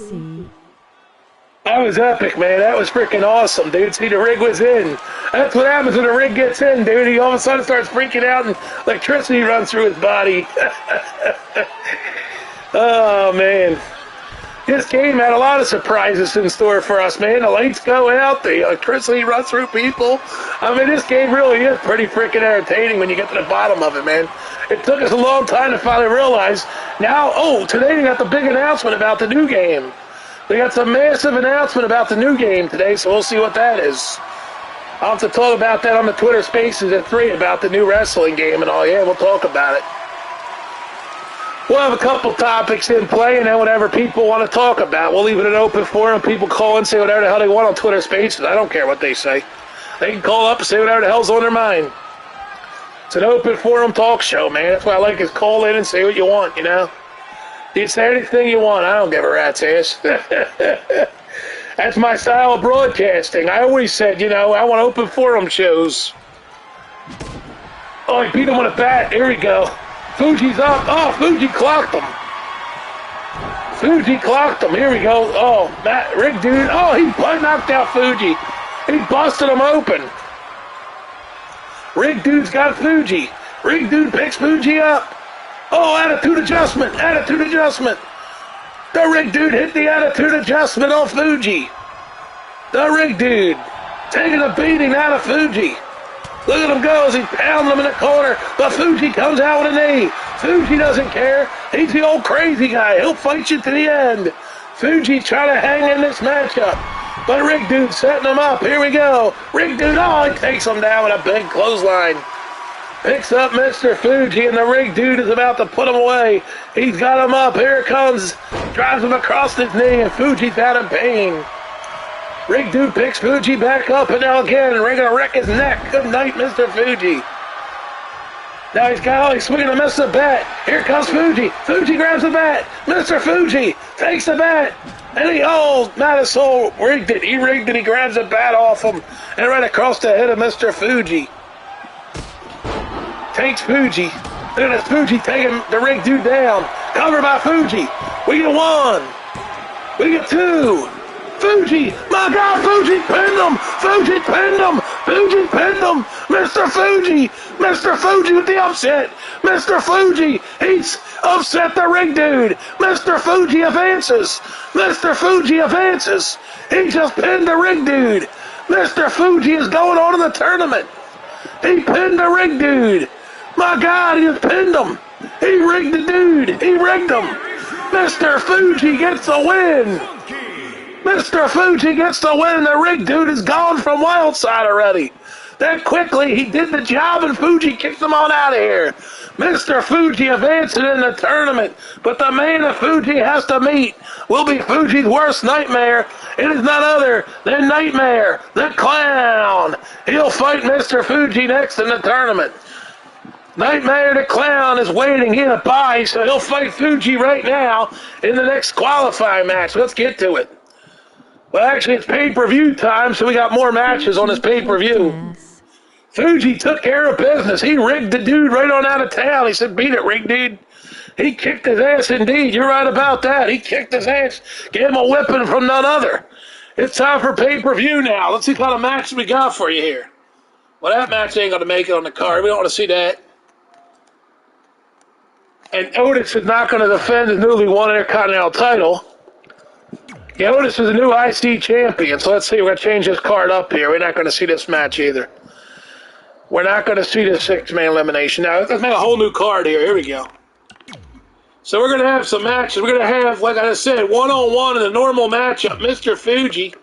That was epic, man. That was freaking awesome, dude. See, the rig was in. That's what happens when the rig gets in, dude. He all of a sudden starts freaking out and electricity runs through his body. Oh, man. This game had a lot of surprises in store for us, man. The lights go out, the electricity runs through people. I mean, this game really is pretty freaking entertaining when you get to the bottom of it, man. It took us a long time to finally realize. Now, today we got the big announcement about the new game. We got some massive announcement about the new game today, so we'll see what that is. I'll have to talk about that on the Twitter Spaces at 3 about the new wrestling game and all. Yeah, we'll talk about it. We'll have a couple topics in play, and then whatever people want to talk about, we'll leave it an open forum. People call and say whatever the hell they want on Twitter Spaces. I don't care what they say. They can call up and say whatever the hell's on their mind. It's an open forum talk show, man. That's what I like is call in and say what you want, you know? You can say anything you want. I don't give a rat's ass. That's my style of broadcasting. I always said, you know, I want open forum shows. Oh, he beat him with a bat. Here we go. Fuji's up. Oh, Fuji clocked him. Fuji clocked him. Here we go. Oh, that rig dude. Oh, he knocked out Fuji. He busted him open. Rig dude's got Fuji. Rig dude picks Fuji up. Oh, attitude adjustment. Attitude adjustment. The rig dude hit the attitude adjustment on Fuji. The rig dude taking a beating out of Fuji. Look at him go as he's pounding him in the corner. But Fuji comes out with a knee. Fuji doesn't care. He's the old crazy guy. He'll fight you to the end. Fuji trying to hang in this matchup. But Rig Dude setting him up. Here we go. Rig Dude, he takes him down with a big clothesline. Picks up Mr. Fuji, and the Rig Dude is about to put him away. He's got him up. Here it comes. Drives him across his knee, and Fuji's out of pain. Rig Dude picks Fuji back up, and now again, and gonna wreck his neck. Good night, Mr. Fuji. Now he's swinging to miss the bat. Here comes Fuji. Fuji grabs the bat. Mr. Fuji takes the bat. And Madison rigged it. He rigged it. He grabs the bat off him. And right across the head of Mr. Fuji. Takes Fuji. Look at this Fuji taking the Rig Dude down. Covered by Fuji. We get 1. We get 2. Fuji. My God, Fuji pinned him. Fuji pinned him. Fuji pinned him. Mr. Fuji. Mr. Fuji with the upset. Mr. Fuji. He's upset the ring dude. Mr. Fuji advances. Mr. Fuji advances. He just pinned the ring dude. Mr. Fuji is going on in the tournament. He pinned the ring dude. My God, he just pinned him. He rigged the dude. He rigged him. Mr. Fuji gets the win. Mr. Fuji gets the win. The rig dude is gone from Wildside already. That quickly, he did the job and Fuji kicked him on out of here. Mr. Fuji advancing in the tournament, but the man that Fuji has to meet will be Fuji's worst nightmare. It is none other than Nightmare, the Clown. He'll fight Mr. Fuji next in the tournament. Nightmare the Clown is waiting in a bye, so he'll fight Fuji right now in the next qualifying match. Let's get to it. Well, actually, it's pay-per-view time, so we got more matches on this pay-per-view. Fuji took care of business. He rigged the dude right on out of town. He said, beat it, rig dude. He kicked his ass indeed. You're right about that. He kicked his ass, gave him a whipping from none other. It's time for pay-per-view now. Let's see what kind of match we got for you here. Well, that match ain't going to make it on the card. We don't want to see that. And Otis is not going to defend his newly won Intercontinental title. Yeah, Otis is a new IC champion, so let's see. We're going to change this card up here. We're not going to see this match either. We're not going to see this six-man elimination. Now, let's make a whole new card here. Here we go. So we're going to have some matches. We're going to have, like I said, one-on-one in the normal matchup. Mr. Fuji.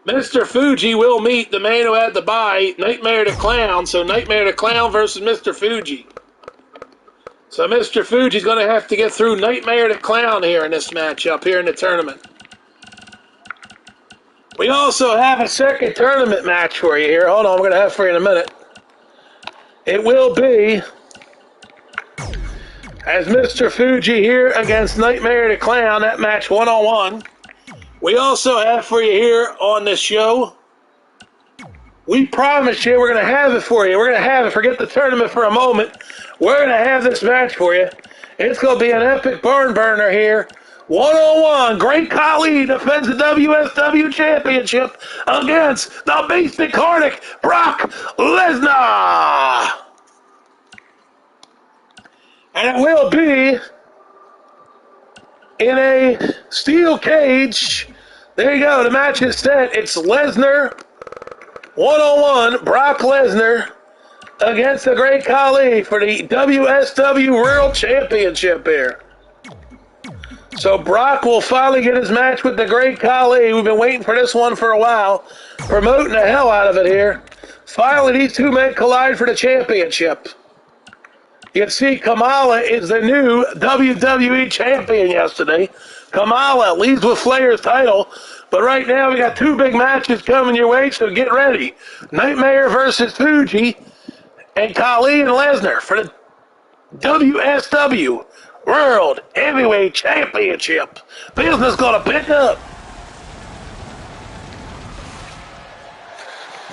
Mr. Fuji will meet the man who had the bye, Nightmare the Clown. So Nightmare the Clown versus Mr. Fuji. So Mr. Fuji's going to have to get through Nightmare the Clown here in this matchup here in the tournament. We also have a second tournament match for you here. Hold on, we're going to have it for you in a minute. It will be as Mr. Fuji here against Nightmare the Clown, that match one-on-one. We also have for you here on this show, we promise you we're going to have it for you. We're going to have it. Forget the tournament for a moment. We're going to have this match for you. It's going to be an epic barn burner here. One-on-one, Great Khali defends the WSW Championship against the Beast Incarnate, Brock Lesnar. And it will be in a steel cage. There you go. The match is set. It's Lesnar, one-on-one, Brock Lesnar against the Great Khali for the WSW World Championship here. So Brock will finally get his match with the Great Khali. We've been waiting for this one for a while, promoting the hell out of it here. Finally, these two men collide for the championship. You can see Kamala is the new WWE champion yesterday. Kamala leads with Flair's title, but right now we got two big matches coming your way, so get ready. Nightmare versus Fuji and Khali and Lesnar for the WSW World Heavyweight Championship. Business gonna pick up.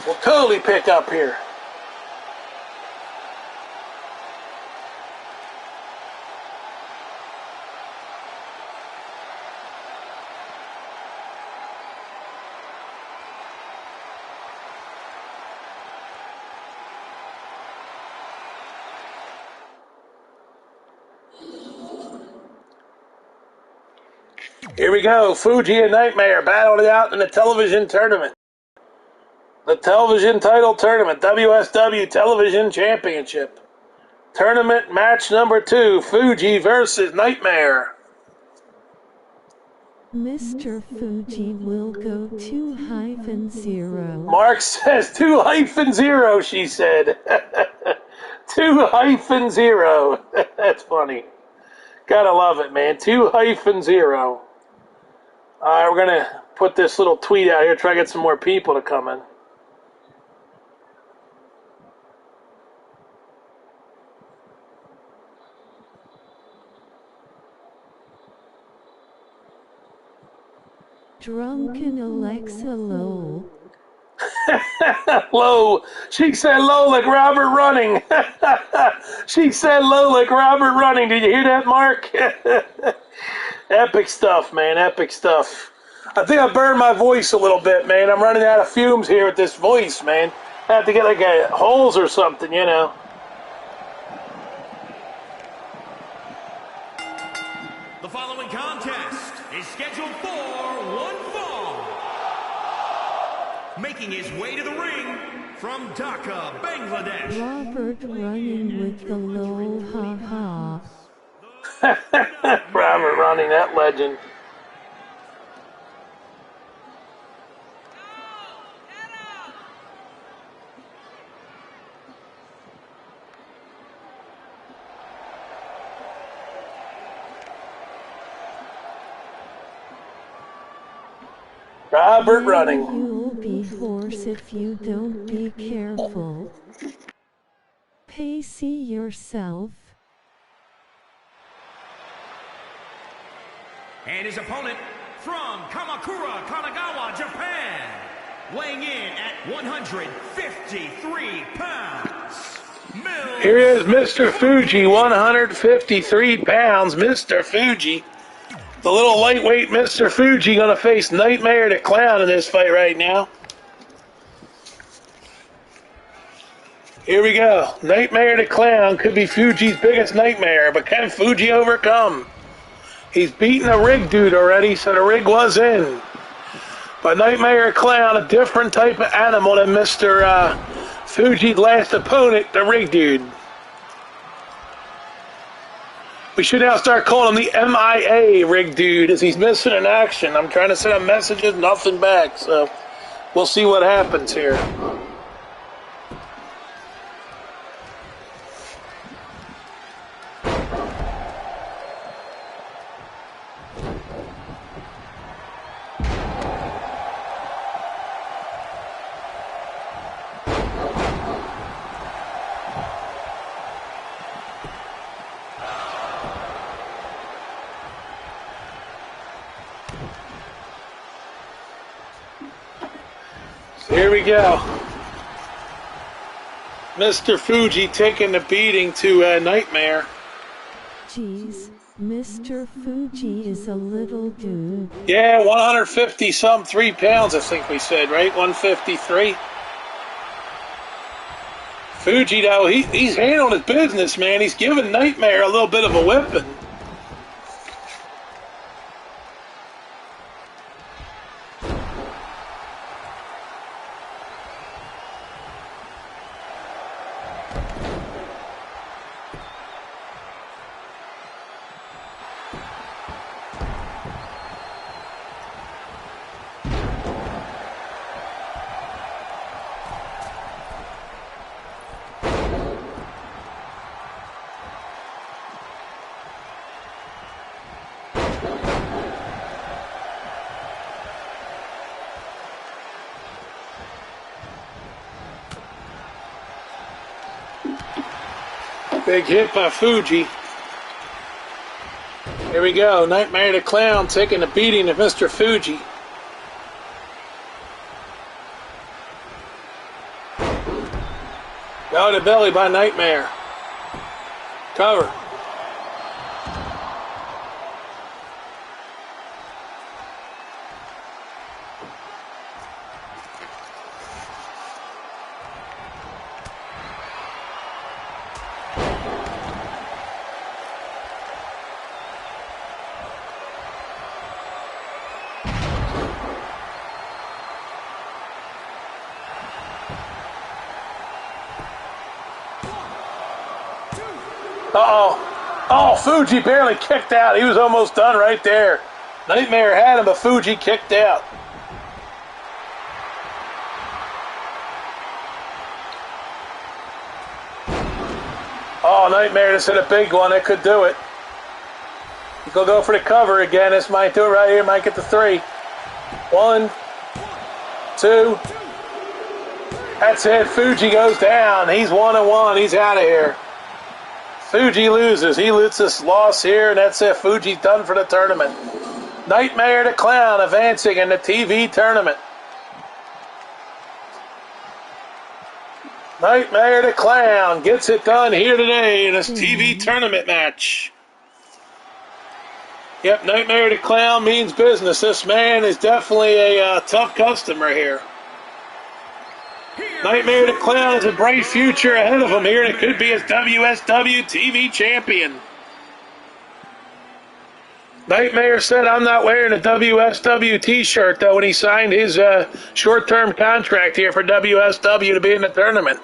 We'll totally pick up here. Here we go. Fuji and Nightmare battling it out in the television tournament. The television title tournament, WSW Television Championship. Tournament match number 2, Fuji versus Nightmare. Mr. Fuji will go 2-0. Mark says 2-0, she said. 2-0. That's funny. Gotta love it, man. 2-0. All right, we're going to put this little tweet out here, try to get some more people to come in. Drunken Alexa Lowell. Low. She said low like Robert Running. She said low like Robert Running. Did you hear that, Mark? Epic stuff, man. Epic stuff. I think I burned my voice a little bit, man. I'm running out of fumes here with this voice, man. Have to get like a holes or something, you know. The following contest is scheduled for one fall. Making his way to the ring from Dhaka, Bangladesh. Robert running with the low ha-ha. Robert running, that legend. Robert running. You'll be hoarse if you don't be careful. Pacey yourself. And his opponent from Kamakura, Kanagawa, Japan, weighing in at 153 pounds. Here is Mr. Fuji, 153 pounds. Mr. Fuji. The little lightweight Mr. Fuji going to face Nightmare the Clown in this fight right now. Here we go. Nightmare the Clown could be Fuji's biggest nightmare, but can Fuji overcome? He's beaten a rig dude already, so the rig was in. But Nightmare the Clown, a different type of animal than Mr. Fuji's last opponent, the rig dude. We should now start calling him the MIA rig dude as he's missing in action. I'm trying to send him messages, nothing back, so we'll see what happens here. Here we go. Mr. Fuji taking the beating to Nightmare. Geez, Mr. Fuji is a little dude. Yeah, 153 pounds, I think we said, right? 153. Fuji, though, he's handling his business, man. He's giving Nightmare a little bit of a whipping. Big hit by Fuji. Here we go. Nightmare the Clown taking the beating of Mr. Fuji. Go to belly by Nightmare. Cover. Uh-oh. Oh, Fuji barely kicked out. He was almost done right there. Nightmare had him, but Fuji kicked out. Oh, Nightmare just hit a big one. It could do it. He'll go for the cover again. This might do it right here. Might get the 3. 1, 2. That's it. Fuji goes down. He's 1-1. He's out of here. Fuji loses. He loses this loss here, and that's it. Fuji's done for the tournament. Nightmare the Clown advancing in the TV tournament. Nightmare the Clown gets it done here today in this TV tournament match. Yep, Nightmare the Clown means business. This man is definitely a tough customer here. Nightmare the Clown has a bright future ahead of him here, and it could be as WSW TV champion. Nightmare said, I'm not wearing a WSW t-shirt, though, when he signed his short-term contract here for WSW to be in the tournament.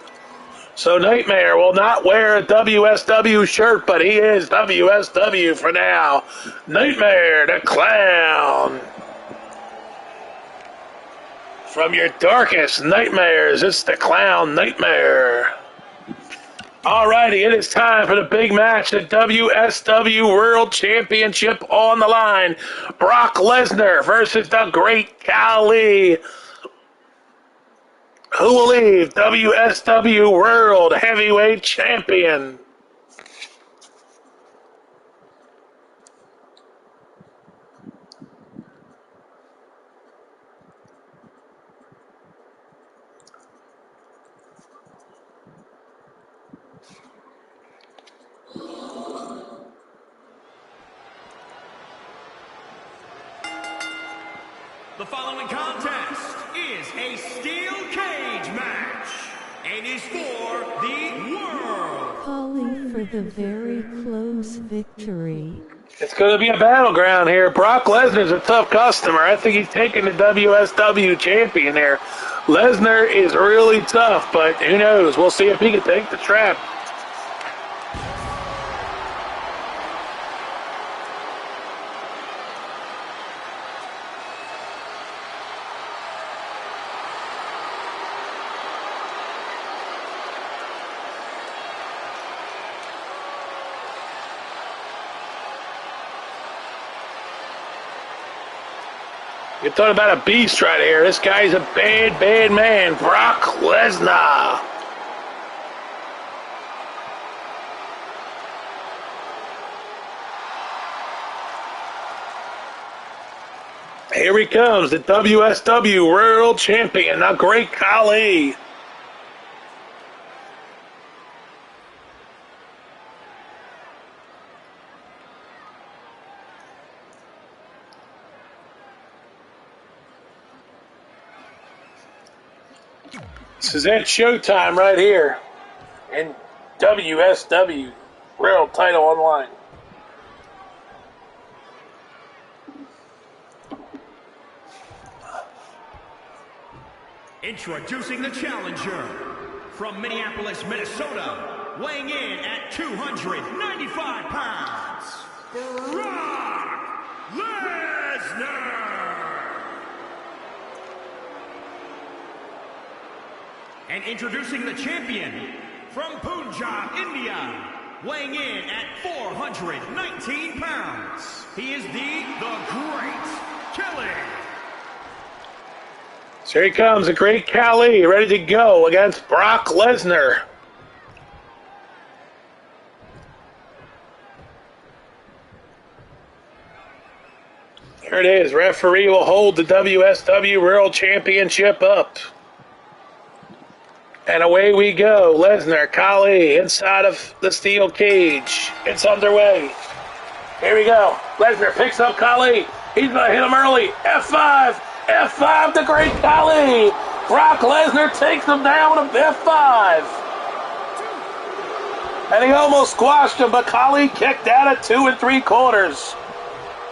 So Nightmare will not wear a WSW shirt, but he is WSW for now. Nightmare the Clown. From your darkest nightmares, it's the Clown Nightmare. Alrighty, it is time for the big match, the WSW World Championship on the line. Brock Lesnar versus the Great Khali. Who will leave WSW World Heavyweight Champion? The following contest is a steel cage match and is for the world. Calling for the very close victory. It's going to be a battleground here. Brock Lesnar's a tough customer. I think he's taking the WSW champion there. Lesnar is really tough, but who knows? We'll see if he can take the trap. You're talking about a beast right here. This guy's a bad, bad man. Brock Lesnar. Here he comes, the WSW World Champion, the Great Khali. This is at Showtime right here in WSW World Title Online. Introducing the challenger from Minneapolis, Minnesota, weighing in at 295 pounds, Brock Lesnar. And introducing the champion from Punjab, India, weighing in at 419 pounds. He is the Great Khali. So here he comes, the Great Khali, ready to go against Brock Lesnar. There it is. Referee will hold the WSW World Championship up. And away we go. Lesnar, Khali, inside of the steel cage. It's underway. Here we go. Lesnar picks up Khali. He's going to hit him early. F5. F5 to Great Khali. Brock Lesnar takes him down with an F5. And he almost squashed him, but Khali kicked out at 2 3/4.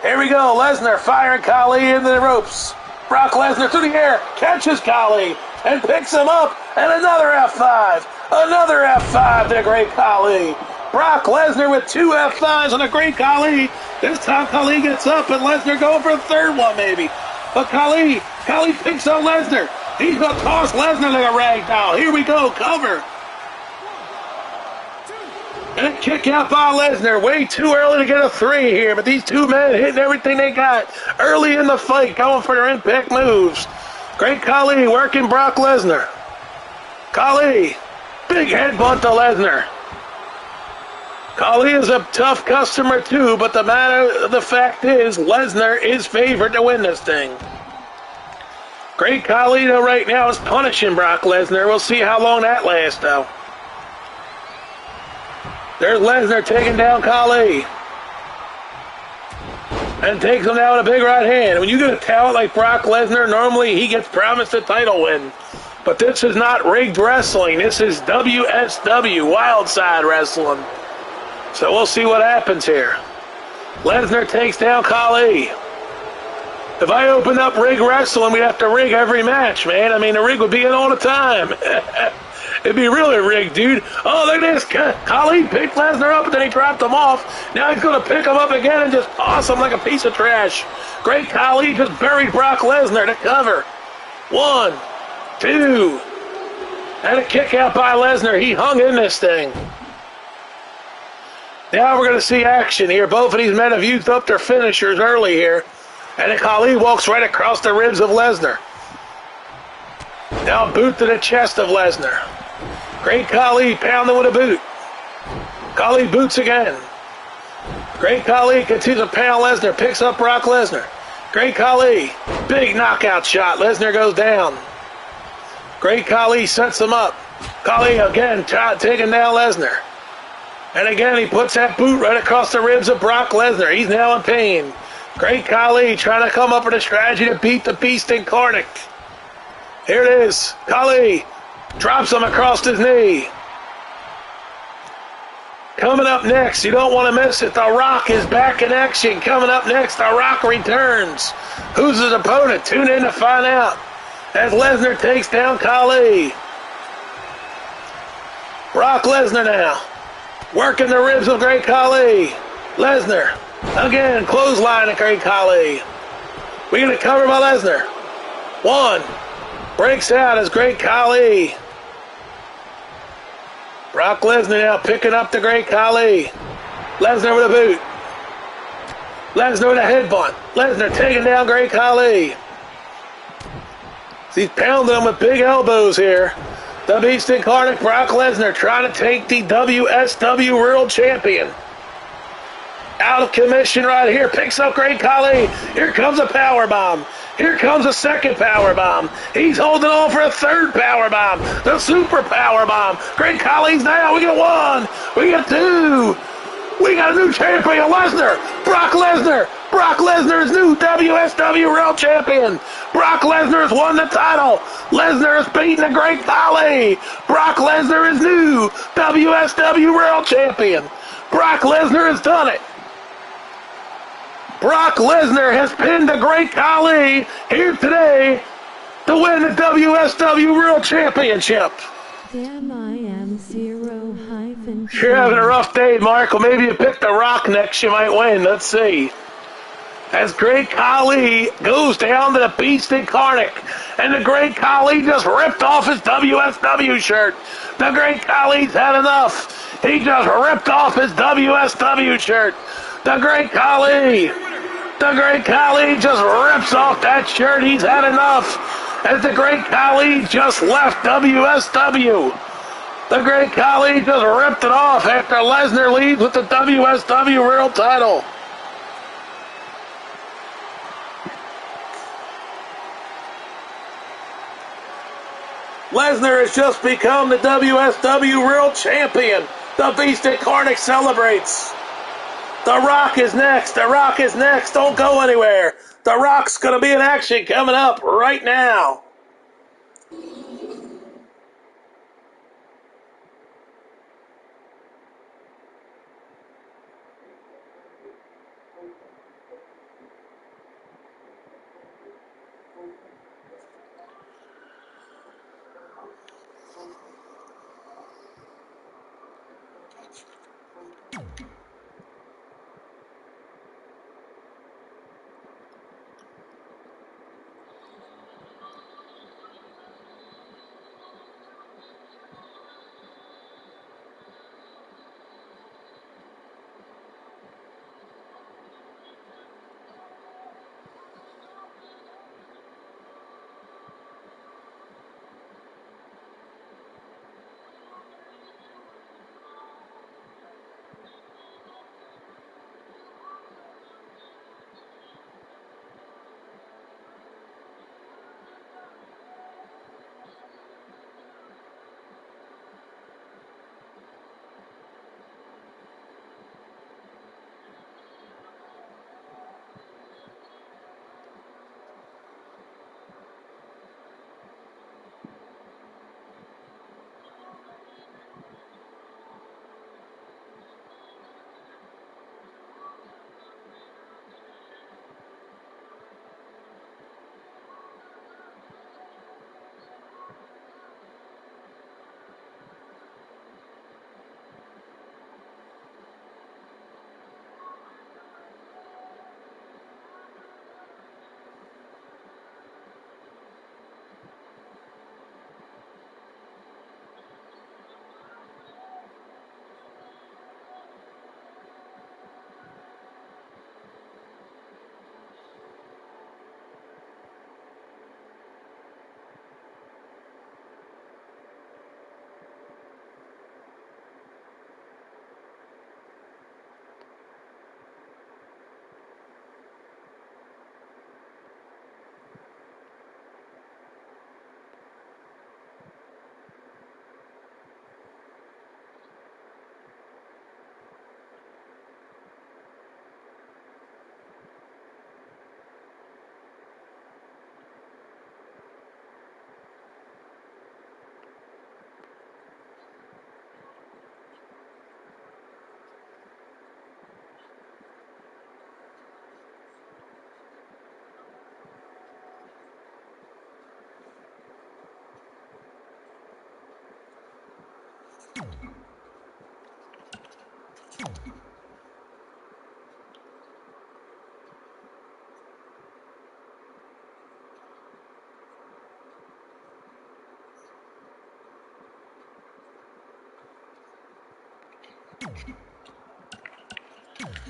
Here we go. Lesnar firing Khali into the ropes. Brock Lesnar through the air, catches Khali, and picks him up, and another F5. Another F5 to Great Khali. Brock Lesnar with 2 F5s on the Great Khali. This time Khali gets up, and Lesnar going for a third one maybe. But Khali picks up Lesnar. He's going to toss Lesnar like a rag doll. Here we go, cover. And a kick out by Lesnar. Way too early to get a 3 here, but these two men hitting everything they got early in the fight, going for their impact moves. Great Khali working Brock Lesnar. Khali, big headbutt to Lesnar. Khali is a tough customer too, but the fact is, Lesnar is favored to win this thing. Great Khali though right now is punishing Brock Lesnar. We'll see how long that lasts though. There's Lesnar taking down Khali. And takes him down with a big right hand. When you get a talent like Brock Lesnar, normally he gets promised a title win. But this is not rigged wrestling. This is WSW, Wild Side Wrestling. So we'll see what happens here. Lesnar takes down Khali. If I opened up rig wrestling, we'd have to rig every match, man. I mean, the rig would be in all the time. It'd be really rigged, dude. Oh, look at this. Khali picked Lesnar up, and then he dropped him off. Now he's going to pick him up again and just toss him like a piece of trash. Great Khali just buried Brock Lesnar to cover. 1, 2. And a kick out by Lesnar. He hung in this thing. Now we're going to see action here. Both of these men have used up their finishers early here. And then Khali walks right across the ribs of Lesnar. Now a boot to the chest of Lesnar. Great Khali pounding with a boot. Khali boots again. Great Khali continues to pound Lesnar. Picks up Brock Lesnar. Great Khali. Big knockout shot. Lesnar goes down. Great Khali sets him up. Khali again taking down Lesnar. And again he puts that boot right across the ribs of Brock Lesnar. He's now in pain. Great Khali trying to come up with a strategy to beat the Beast Incarnate. Here it is. Khali drops him across his knee. Coming up next, you don't want to miss it. The Rock is back in action. Coming up next, The Rock returns. Who's his opponent? Tune in to find out. As Lesnar takes down Khali. Brock Lesnar now. Working the ribs of Great Khali. Lesnar. Again, clothesline of Great Khali. We're going to cover by Lesnar. 1. Breaks out as Great Khali. Brock Lesnar now picking up the Great Khali. Lesnar with a boot. Lesnar with a headbutt. Lesnar taking down Great Khali. He's pounding him with big elbows here. The Beast Incarnate, Brock Lesnar, trying to take the WSW World Champion. Out of commission right here. Picks up Great Khali. Here comes a powerbomb. Here comes a second powerbomb. He's holding on for a third powerbomb. The super powerbomb. Great Khali's down. We got 1. We got 2. We got a new champion, Lesnar. Brock Lesnar. Brock Lesnar is new WSW World Champion. Brock Lesnar has won the title. Lesnar has beaten the Great Khali. Brock Lesnar is new WSW World Champion. Brock Lesnar has done it. Brock Lesnar has pinned the Great Khali here today to win the WSW World Championship. Damn, I am 0-. You're having a rough day, Mark. Well, maybe you pick The Rock next, you might win. Let's see. As Great Khali goes down to the Beast Incarnate, and the Great Khali just ripped off his WSW shirt. The Great Khali's had enough. He just ripped off his WSW shirt. The Great Khali just rips off that shirt. He's had enough. As the Great Khali just left WSW. The Great Khali just ripped it off after Lesnar leaves with the WSW World title. Lesnar has just become the WSW World Champion. The Beast Incarnate celebrates. The Rock is next. The Rock is next. Don't go anywhere. The Rock's going to be in action coming up right now.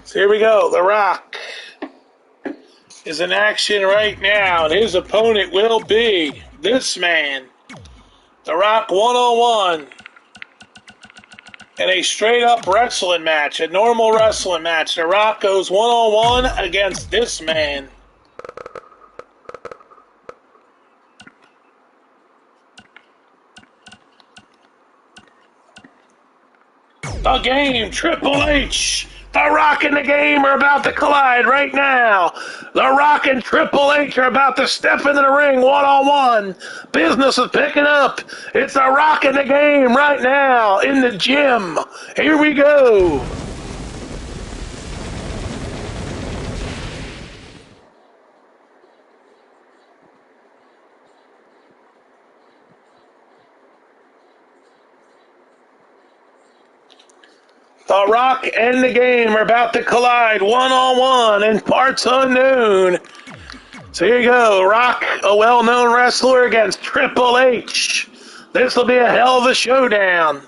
So here we go. The Rock is in action right now, and his opponent will be this man. The Rock one-on-one in a straight-up wrestling match, a normal wrestling match. The Rock goes one-on-one against this man. The Game, Triple H. The Rock and the Game are about to collide right now. The Rock and Triple H are about to step into the ring one-on-one. Business is picking up. It's The Rock and the Game right now in the gym. Here we go. The Rock and the Game are about to collide one-on-one in parts unknown. So here you go. Rock, a well-known wrestler, against Triple H. This will be a hell of a showdown.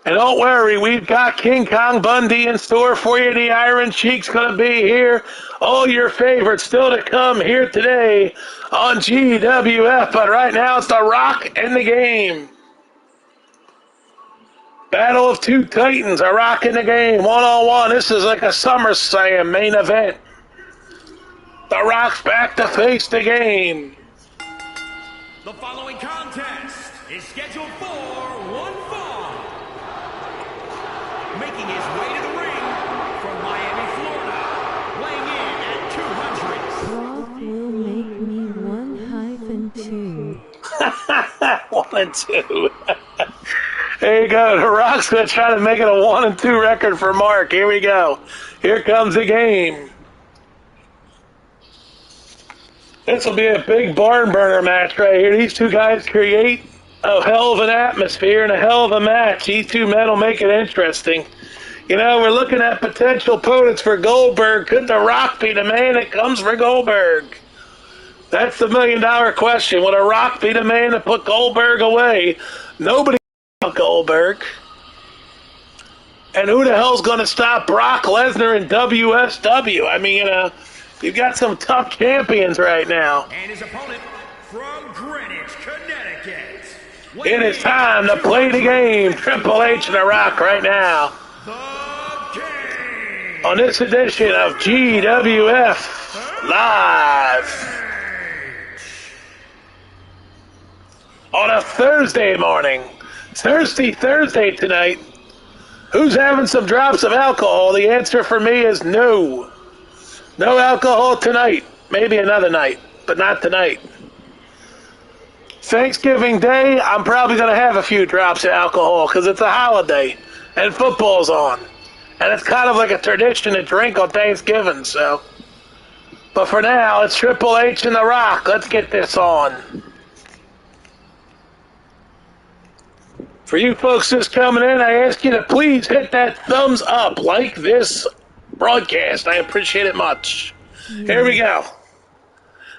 And don't worry, we've got King Kong Bundy in store for you. The Iron Sheik's going to be here. All your favorites still to come here today on GWF. But right now, it's The Rock and the Game. Battle of two Titans, A Rock and the Game, one-on-one. This is like a SummerSlam main event. The Rock's back to face the Game. The following contest is scheduled for one fall. Making his way to the ring from Miami, Florida, weighing in at 200. Brock will make me 1-2. 1 and 2. There you go. The Rock's going to try to make it a 1 and 2 record for Mark. Here we go. Here comes the Game. This will be a big barn burner match right here. These two guys create a hell of an atmosphere and a hell of a match. These two men will make it interesting. You know, we're looking at potential opponents for Goldberg. Could The Rock be the man that comes for Goldberg? That's the $1 million question. Would The Rock be the man to put Goldberg away? Nobody Goldberg. And who the hell's going to stop Brock Lesnar and WSW? I mean, you know, you've got some tough champions right now. And his opponent from Greenwich, Connecticut. It is time to play the game. Triple H and The Rock right now. The Game. On this edition of GWF Live. On a Thursday morning. Thirsty Thursday tonight. Who's having some drops of alcohol? The answer for me is no. No alcohol tonight. Maybe another night, but not tonight. Thanksgiving Day, I'm probably going to have a few drops of alcohol because it's a holiday and football's on. And it's kind of like a tradition to drink on Thanksgiving, so. But for now, it's Triple H and The Rock. Let's get this on. For you folks just coming in, I ask you to please hit that thumbs up, like this broadcast. I appreciate it much. Here we go.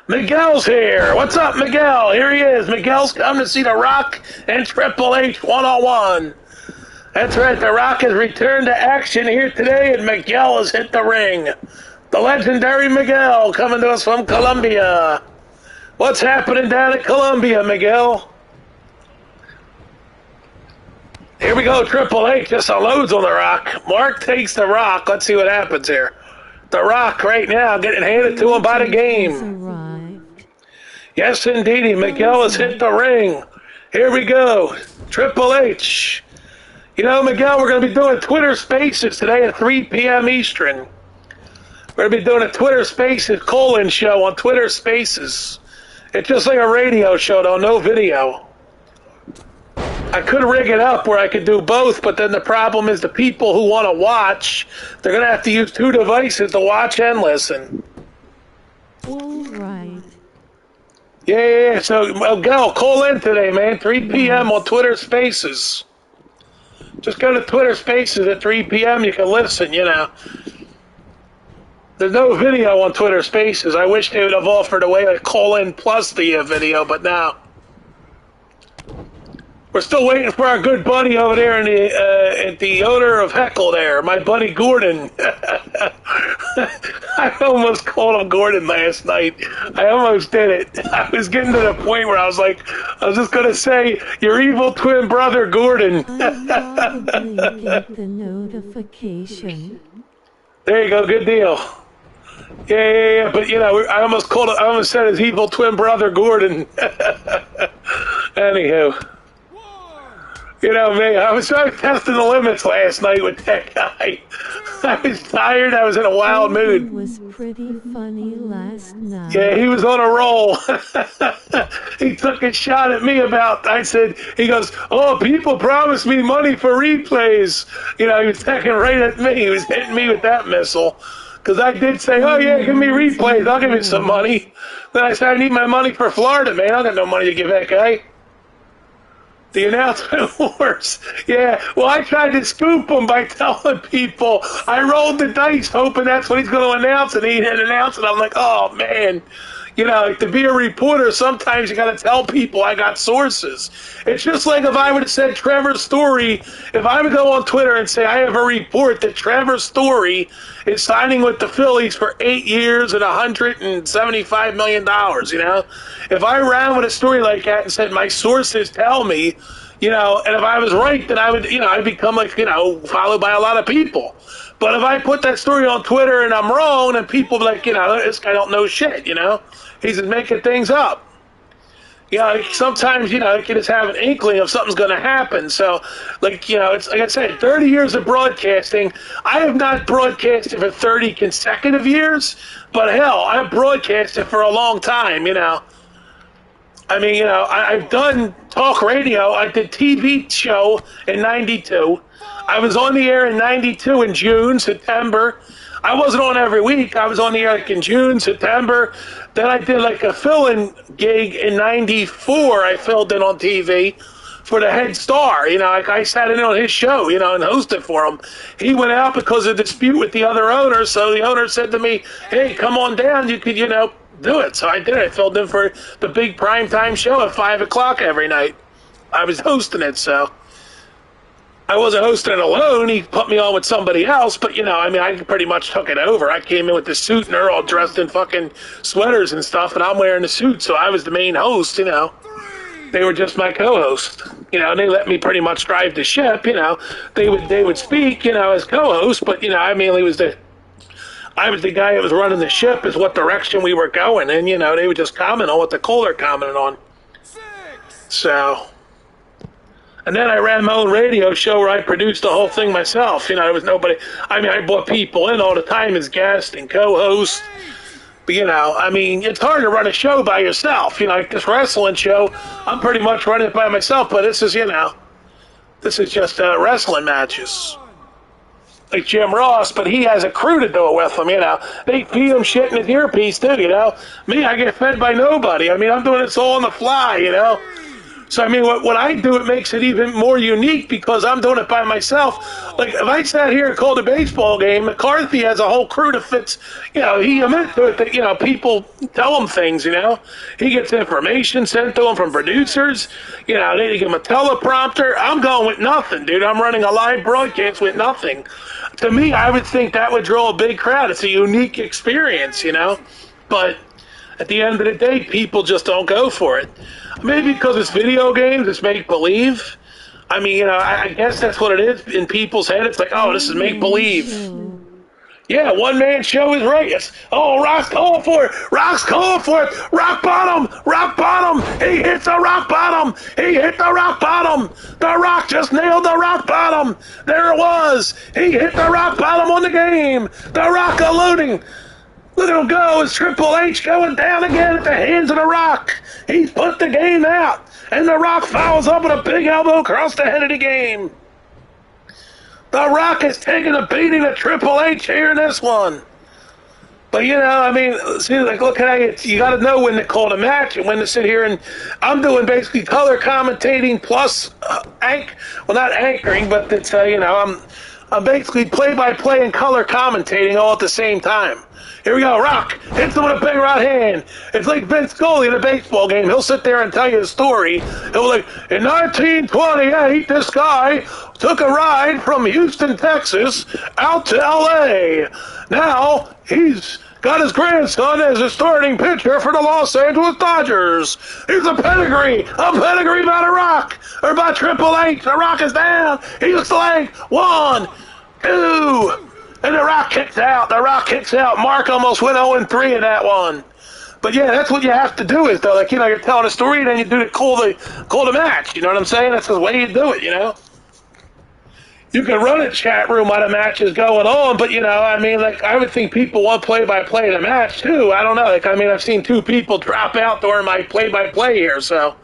Miguel's here. What's up, Miguel? Here he is. Miguel's come to see The Rock and Triple H one-on-one. That's right. The Rock has returned to action here today, and Miguel has hit the ring. The legendary Miguel coming to us from Colombia. What's happening down at Colombia, Miguel? Here we go, Triple H just unloads on The Rock. Mark takes The Rock. Let's see what happens here. The Rock right now getting handed to him by the Game. Yes, indeedy. Miguel has hit the ring. Here we go. Triple H. You know, Miguel, we're going to be doing Twitter Spaces today at 3 p.m. Eastern. We're going to be doing a Twitter Spaces call-in show on Twitter Spaces. It's just like a radio show, though, no video. I could rig it up where I could do both, but then the problem is the people who want to watch, they're going to have to use two devices to watch and listen. All right. Yeah. So, go call in today, man. 3 p.m. on Twitter Spaces. Just go to Twitter Spaces at 3 p.m. You can listen, There's no video on Twitter Spaces. I wish they would have offered a way to call in plus the video, but no. We're still waiting for our good buddy over there at the owner of Heckle there, my buddy Gordon. I almost called him Gordon last night. I almost did it. I was getting to the point where I was just going to say, your evil twin brother Gordon. I'll probably get the notification. There you go, good deal. Yeah, but I almost said his evil twin brother Gordon. Anywho. Me, I was testing the limits last night with that guy. I was tired. I was in a wild mood. It was pretty funny last night. Yeah, he was on a roll. He took a shot at me he goes, oh, people promised me money for replays. He was taking right at me. He was hitting me with that missile. Because I did say, oh, yeah, give me replays. I'll give you some money. Then I said, I need my money for Florida, man. I got no money to give that guy. The announcement wars. Yeah, well, I tried to scoop him by telling people. I rolled the dice hoping that's what he's going to announce, and he didn't announce it. I'm like, oh, man. To be a reporter, sometimes you got to tell people I got sources. It's just like if I would have said Trevor Story, if I would go on Twitter and say I have a report that Trevor Story is signing with the Phillies for 8 years and $175 million, If I ran with a story like that and said my sources tell me, and if I was right, then I would, I'd become followed by a lot of people. But if I put that story on Twitter and I'm wrong, and people be like, this guy don't know shit, He's just making things up. Sometimes, you can just have an inkling of something's going to happen. So, it's like I said, 30 years of broadcasting. I have not broadcasted for 30 consecutive years, but hell, I've broadcasted for a long time, I've done talk radio. I did TV show in 92. I was on the air in 92 in June, September. I wasn't on every week. I was on the air in June, September. Then I did a fill-in gig in 94. I filled in on TV for the head star. I sat in on his show, and hosted for him. He went out because of a dispute with the other owner. So the owner said to me, hey, come on down. You could, do it. So I did. I filled in for the big primetime show at 5 o'clock every night. I was hosting it, so I wasn't hosting it alone. He put me on with somebody else, but I pretty much took it over. I came in with the suit and they're all dressed in fucking sweaters and stuff, and I'm wearing the suit, so I was the main host, They were just my co-host, and they let me pretty much drive the ship, They would speak, as co-host, but I mainly was I was the guy that was running the ship, is what direction we were going, and they would just comment on what the caller commented on. So, and then I ran my own radio show where I produced the whole thing myself. There was nobody. I brought people in all the time as guests and co-hosts. But it's hard to run a show by yourself. Like this wrestling show, I'm pretty much running it by myself. But this is just wrestling matches. Like Jim Ross, but he has a crew to do it with him, They feed him shit in his earpiece, too, Me, I get fed by nobody. I'm doing this all on the fly, So, what I do, it makes it even more unique because I'm doing it by myself. Like, if I sat here and called a baseball game, McCarthy has a whole crew that fits, he admits to it that, people tell him things, He gets information sent to him from producers, they give him a teleprompter. I'm going with nothing, dude. I'm running a live broadcast with nothing. To me, I would think that would draw a big crowd. It's a unique experience, But at the end of the day, people just don't go for it. Maybe because it's video games, it's make-believe. I guess that's what it is in people's head. It's like, oh, this is make-believe. Yeah, one-man show is right. It's, oh, Rock's calling for it. Rock's calling for it. Rock bottom. Rock bottom. He hits the rock bottom. He hit the rock bottom. The Rock just nailed the rock bottom. There it was. He hit the rock bottom on the game. The Rock eluding. Look at him go. It's Triple H going down again at the hands of the Rock. He's put the game out. And the Rock fouls up with a big elbow across the head of the game. The Rock is taking a beating of Triple H here in this one. But, you know, I mean, see, like, look, you got to know when to call the match and when to sit here. And I'm doing basically color commentating plus well, not anchoring, but it's, you know, I'm basically play-by-play and color commentating all at the same time. Here we go. Rock hits him with a big right hand. It's like Vince Scully in a baseball game. He'll sit there and tell you a story. He'll be like, in 1928, this guy took a ride from Houston, Texas, out to L.A. Now he's got his grandson as a starting pitcher for the Los Angeles Dodgers. Here's a pedigree by The Rock, or by Triple H. The Rock is down. He looks like 1, 2, and The Rock kicks out. Mark almost went 0-3 in that one. But yeah, that's what you have to do is, though, like, you know, you're telling a story and then you do it, call the match. You know what I'm saying? That's the way you do it, you know? You can run a chat room while the match is going on, but, you know, I mean, like, I would think people want play-by-play the match, too. I don't know. Like, I mean, I've seen 2 people drop out during my play-by-play here, so.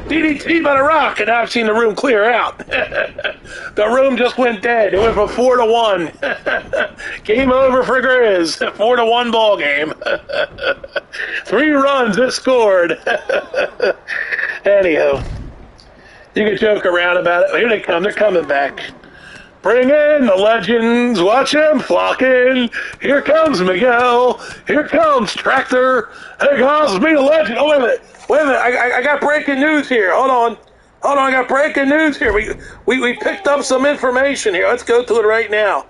DDT by The Rock, and now I've seen the room clear out. The room just went dead. It went from 4-1. Game over for Grizz. 4-1 ball game. 3 runs, it scored. Anyhow, you can joke around about it. Here they come. They're coming back. Bring in the legends, watch them flocking. Here comes Miguel. Here comes Tractor. Here comes me, the legend. Oh, wait a minute. I got breaking news here. Hold on, I got breaking news here. We picked up some information here. Let's go to it right now.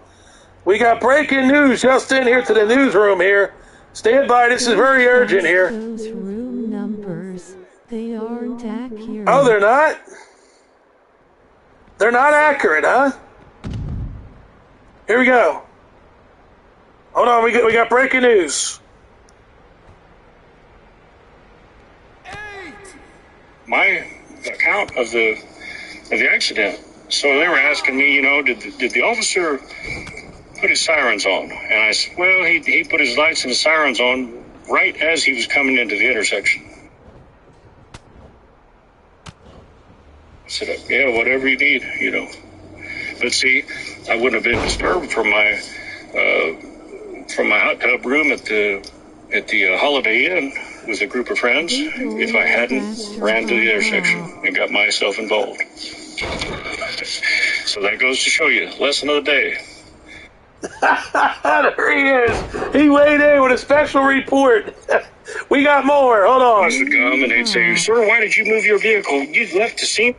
We got breaking news just in here to the newsroom here. Stand by, this is very urgent here. Those room numbers, they aren't accurate. Oh, they're not? They're not accurate, huh? Here we go. Hold on, we got breaking news. My account of the accident. So they were asking me, you know, did the officer put his sirens on? And I said, well, he put his lights and his sirens on right as he was coming into the intersection. I said, yeah, whatever you need, you know. But see, I wouldn't have been disturbed from my hot tub room at the Holiday Inn with a group of friends if I hadn't ran to the intersection and got myself involved. So that goes to show you, lesson of the day. There he is. He weighed in with a special report. We got more. Hold on. Police would come and they'd say, sir, why did you move your vehicle? You left the scene.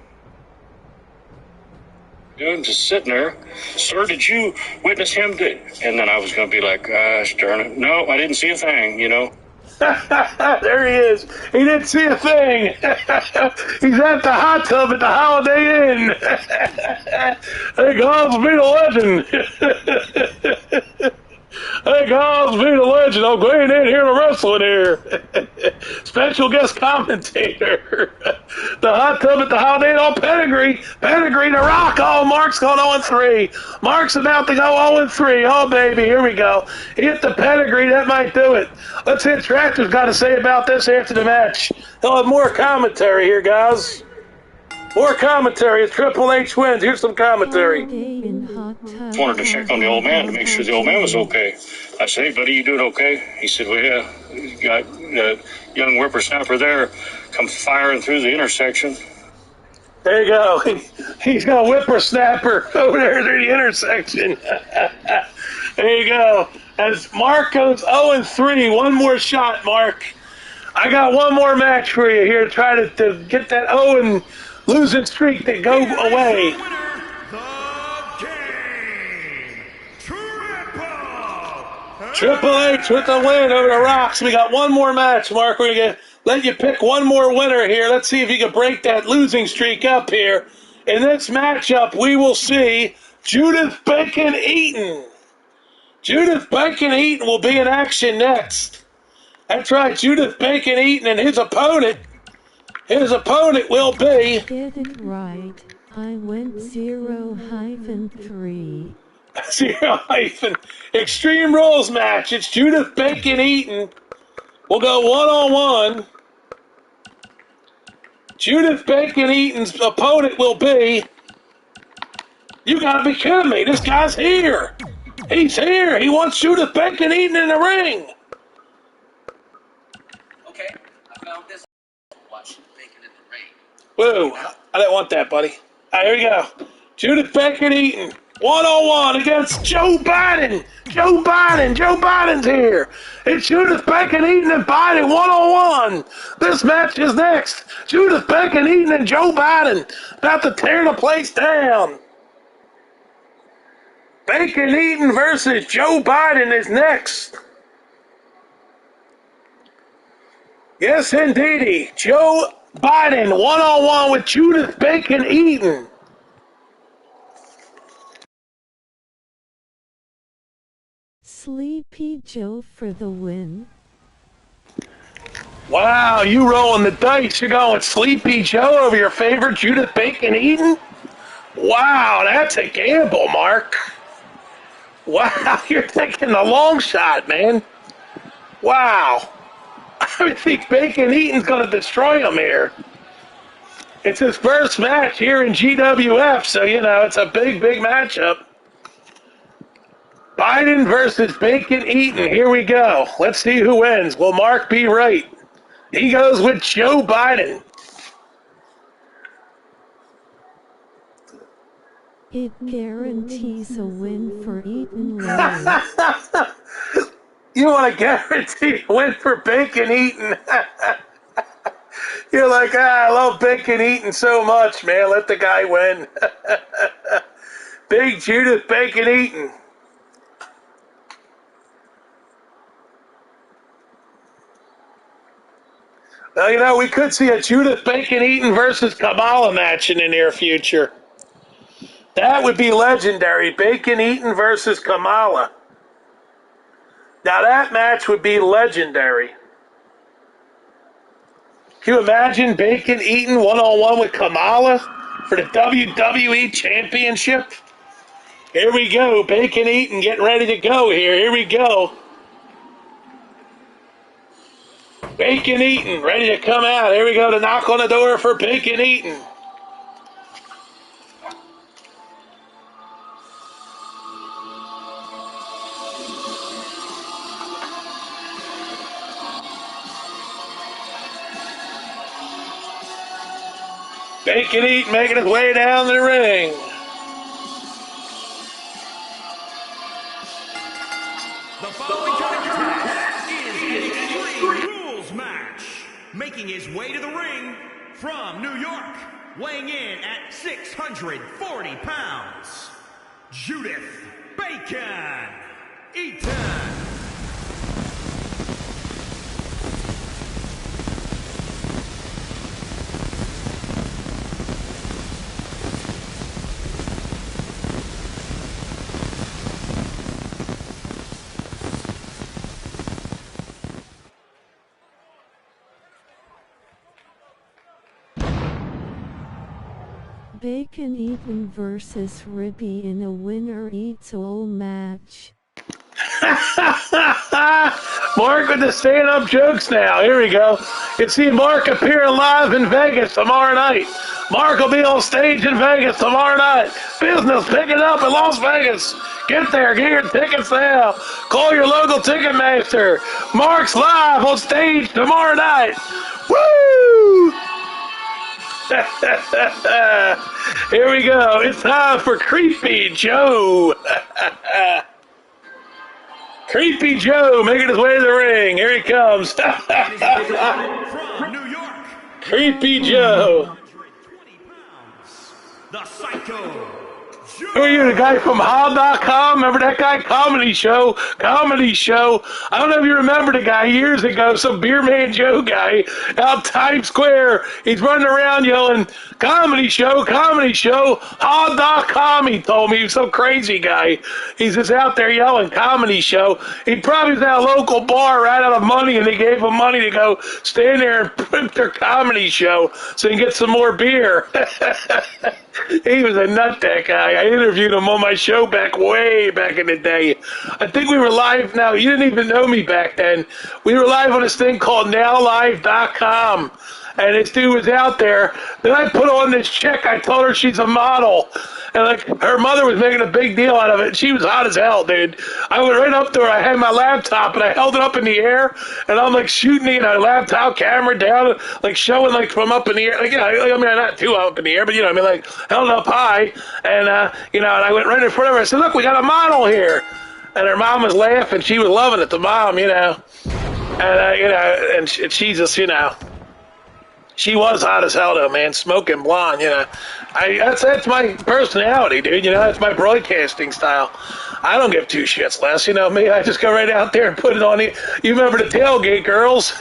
Doing just sitting there. Sir, did you witness him? And then I was going to be like, gosh darn it. No, I didn't see a thing, you know. There he is. He didn't see a thing. He's at the hot tub at the Holiday Inn. Hey, God's be the legend. Hey, God's be the legend. I'm going in here to wrestling here. Special guest commentator. The hot tub at the Holiday Inn. Oh, Pedigree. Pedigree to Rock. Oh, Mark's going 0-3. Mark's about to go 0-3. Oh, baby, here we go. He hit the pedigree. That might do it. Let's see what Tractor's got to say about this after the match. He'll have more commentary here, guys. More commentary as Triple H wins. Here's some commentary. Wanted to check on the old man to make sure the old man was okay. I said, hey, buddy, you doing okay? He said, well, yeah, you got a young whippersnapper there come firing through the intersection. There you go. He's got a whippersnapper over there through the intersection. There you go. As Mark goes 0-3, one more shot, Mark. I got one more match for you here to try to get that 0 losing streak to go away. Triple H with the win over the Rocks. We got one more match, Mark. We're going to let you pick one more winner here. Let's see if you can break that losing streak up here. In this matchup, we will see Judith Bacon Eaton. Judith Bacon Eaton will be in action next. That's right, Judith Bacon Eaton and his opponent. His opponent will be... Get it right. I went 0-3. 0- Extreme Rules match. It's Judith Bacon Eaton. We'll go 1-on-1. Judith Bacon Eaton's opponent will be... You gotta be kidding me. This guy's here. He's here. He wants Judith Bacon Eaton in the ring. Whoa, I didn't want that, buddy. All right, here we go. Judith Bacon Eaton, one-on-one against Joe Biden. Joe Biden's here. It's Judith Bacon Eaton and Biden one-on-one. This match is next. Judith Bacon Eaton and Joe Biden about to tear the place down. Bacon Eaton versus Joe Biden is next. Yes, indeedy. Joe Biden one-on-one with Judith Bacon Eaton. Sleepy Joe for the win. Wow, you rolling the dice. You're going Sleepy Joe over your favorite Judith Bacon Eaton? Wow, that's a gamble, Mark. Wow, you're taking the long shot, man. Wow. I think Bacon Eaton's going to destroy him here. It's his first match here in GWF, so, it's a big, big matchup. Biden versus Bacon Eaton. Here we go. Let's see who wins. Will Mark be right? He goes with Joe Biden. It guarantees a win for Eaton later. You want to guarantee a win for Bacon Eaton? You're like, I love Bacon Eaton so much, man. Let the guy win. Big Judith Bacon Eaton. Well, we could see a Judith Bacon Eaton versus Kamala match in the near future. That would be legendary. Bacon Eaton versus Kamala. Now that match would be legendary. Can you imagine Bacon Eaton one-on-one with Kamala for the WWE Championship? Here we go. Bacon Eaton getting ready to go here. Here we go. Bacon Eaton ready to come out. Here we go to knock on the door for Bacon Eaton. Bacon Eaton making his way down the ring. The following contest is an Extreme Rules match. Making his way to the ring from New York, weighing in at 640 pounds, Judith Bacon Eaton. Bacon Eaton versus Ribby in a winner-eats-all match. Mark with the stand-up jokes now. Here we go. You see Mark appearing live in Vegas tomorrow night. Mark will be on stage in Vegas tomorrow night. Business picking up in Las Vegas. Get there. Get your tickets now. Call your local Ticketmaster. Mark's live on stage tomorrow night. Woo! Here we go. It's time for Creepy Joe. Creepy Joe making his way to the ring. Here he comes. From New York, Creepy Joe. the Psycho. Who are you, the guy from Hob.com? Remember that guy? Comedy show. I don't know if you remember the guy years ago, some Beer Man Joe guy out Times Square. He's running around yelling, comedy show, Hob.com, he told me. He was some crazy guy. He's just out there yelling, comedy show. He probably was at a local bar, right out of money, and they gave him money to go stand there and print their comedy show so he can get some more beer. He was a nut, that guy. I interviewed him on my show way back in the day. I think we were live now. You didn't even know me back then. We were live on this thing called NowLive.com. And this dude was out there. Then I put on this chick. I told her she's a model. And like her mother was making a big deal out of it. She was hot as hell, dude. I went right up to her. I had my laptop and I held it up in the air, and I'm like shooting the laptop camera down, like showing like from up in the air. Like, you know, I mean, not too up in the air, but you know, I mean, like held up high, and you know, and I went right in front of her. I said, "Look, we got a model here." And her mom was laughing. She was loving it. The mom, you know, and you know, and she's just, you know. She was hot as hell, though, man. Smoking blonde, you know. That's my personality, dude. You know, that's my broadcasting style. I don't give two shits less. You know me. I just go right out there and put it on. You remember the tailgate, girls?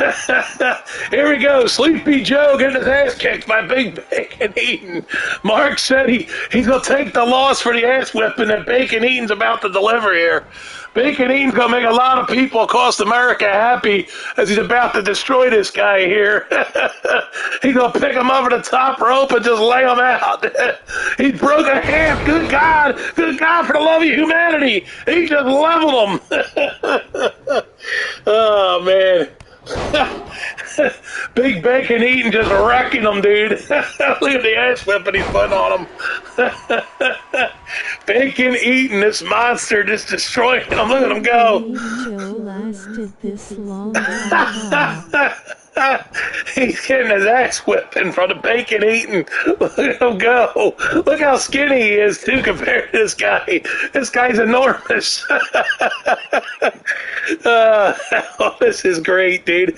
Here we go. Sleepy Joe getting his ass kicked by Big Bacon Eaton. Mark said he's going to take the loss for the ass whipping that Bacon Eaton's about to deliver here. Bacon Eaton's going to make a lot of people across America happy as he's about to destroy this guy here. He's going to pick him over the top rope and just lay him out. He broke a half. Good God for the love of humanity. He just leveled him. Oh, man. Big Bacon Eaton just wrecking him, dude. Look at the ass whipping he's putting on him. Bacon Eaton, this monster, just destroying him. Look at him go. Joe lasted this long. He's getting his ass whipping from the Bacon Eaton. Look at him go. Look how skinny he is, too, compared to this guy. This guy's enormous. Oh, this is great, dude.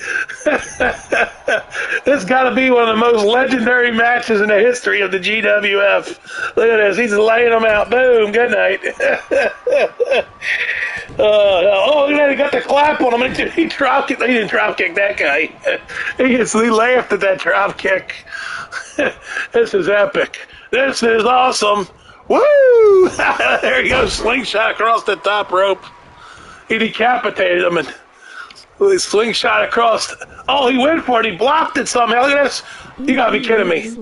This got to be one of the most legendary matches in the history of the GWF. Look at this. He's laying them out. Boom. Good night. Oh, look at that. He got the clap on him. He dropped it. He didn't drop kick that guy. He laughed at that drop kick. This is epic. This is awesome. Woo! There he goes. Slingshot across the top rope. He decapitated him and slingshot across. Oh, he went for it. He blocked it somehow. Look at this. You gotta be kidding me.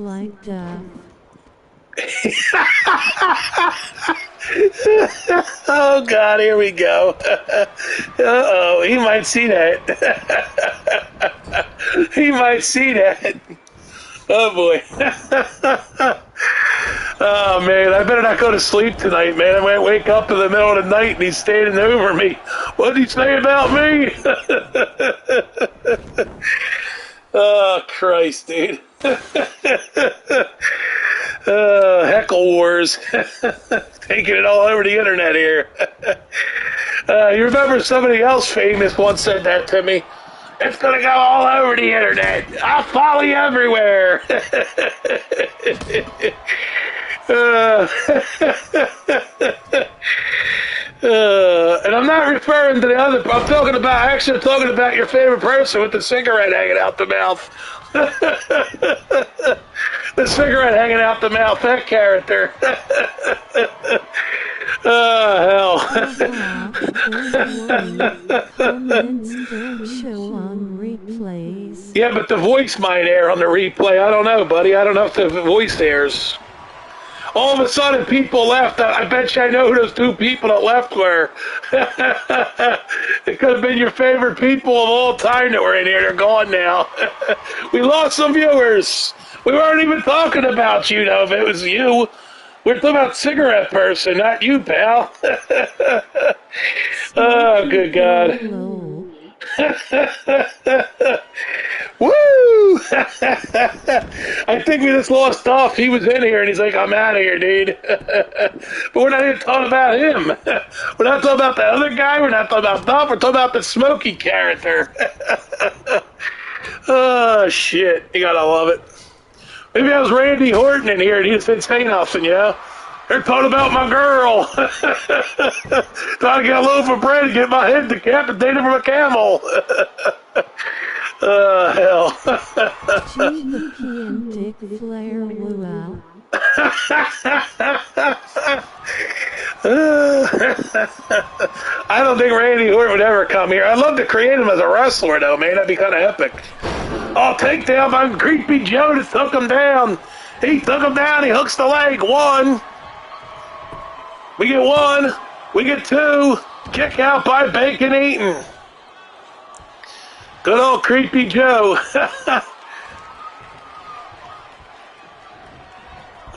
Oh, God, here we go. Uh-oh, he might see that. He might see that. Oh, boy. Oh, man, I better not go to sleep tonight, man. I might wake up in the middle of the night and he's standing over me. What did he say about me? Oh, Christ, dude. Heckle wars. Taking it all over the internet here. You remember somebody else famous once said that to me? It's going to go all over the internet. I'll follow you everywhere. And I'm not referring to the other. I'm talking about your favorite person with the cigarette hanging out the mouth. The cigarette hanging out the mouth, that character. Oh, hell. Show on replays. Yeah, but the voice might air on the replay. I don't know, buddy. I don't know if the voice airs. All of a sudden, people left. I bet you I know who those two people that left were. It could have been your favorite people of all time that were in here. They're gone now. We lost some viewers. We weren't even talking about you, though, if it was you. We're talking about cigarette person, not you, pal. Oh, good God. Woo! I think we just lost off. He was in here and he's like, I'm out of here, dude. But we're not even talking about him. We're not talking about the other guy. We're not talking about Duff. We're talking about the Smokey character. Oh, shit. You gotta love it. Maybe I was Randy Horton in here and he just didn't say nothing, you know? They're talking about my girl. Trying to get a loaf of bread and get my head decapitated from a camel. Hell. GWF and Dick Flair blew out. I don't think Randy Orton would ever come here. I'd love to create him as a wrestler, though, man. That'd be kind of epic. Oh, takedown by Creepy Joe that took him down. He took him down. He hooks the leg. One. We get one. We get two. Kick out by Bacon Eaton. Good old Creepy Joe.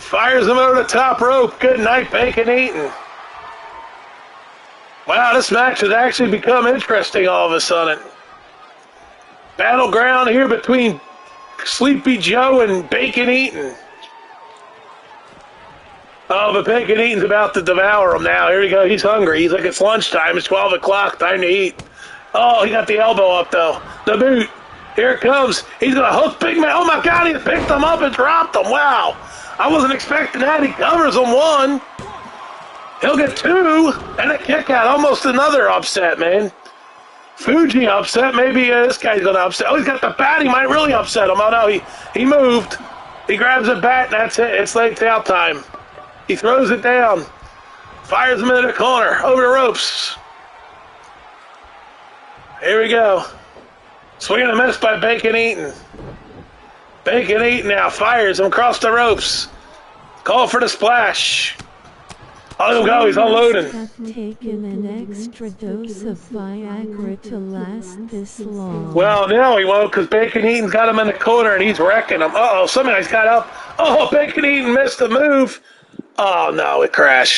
Fires him over the top rope. Good night, Bacon Eaton. Wow, this match has actually become interesting all of a sudden. Battleground here between Sleepy Joe and Bacon Eaton. Oh, but Bacon Eaton's about to devour him now. Here we go. He's hungry. He's like, it's lunchtime. It's 12 o'clock. Time to eat. Oh, he got the elbow up, though. The boot. Here it comes. He's going to hook Big Man. Oh, my God. He picked him up and dropped him. Wow. I wasn't expecting that. He covers him one. He'll get two. And a kick out. Almost another upset, man. Fuji upset. Maybe this guy's going to upset. Oh, he's got the bat. He might really upset him. Oh, no. He moved. He grabs a bat, and that's it. It's late out time. He throws it down. Fires him into the corner. Over the ropes. Here we go. Swing and a miss by Bacon Eaton. Bacon Eaton now fires him across the ropes. Call for the splash. Oh, he'll go. He's unloading. Have taken an extra dose of Viagra to last this long. Well, now he won't because Bacon Eaton's got him in the corner and he's wrecking him. Uh-oh, somebody's got up. Oh, Bacon Eaton missed the move. Oh, no, it crashed.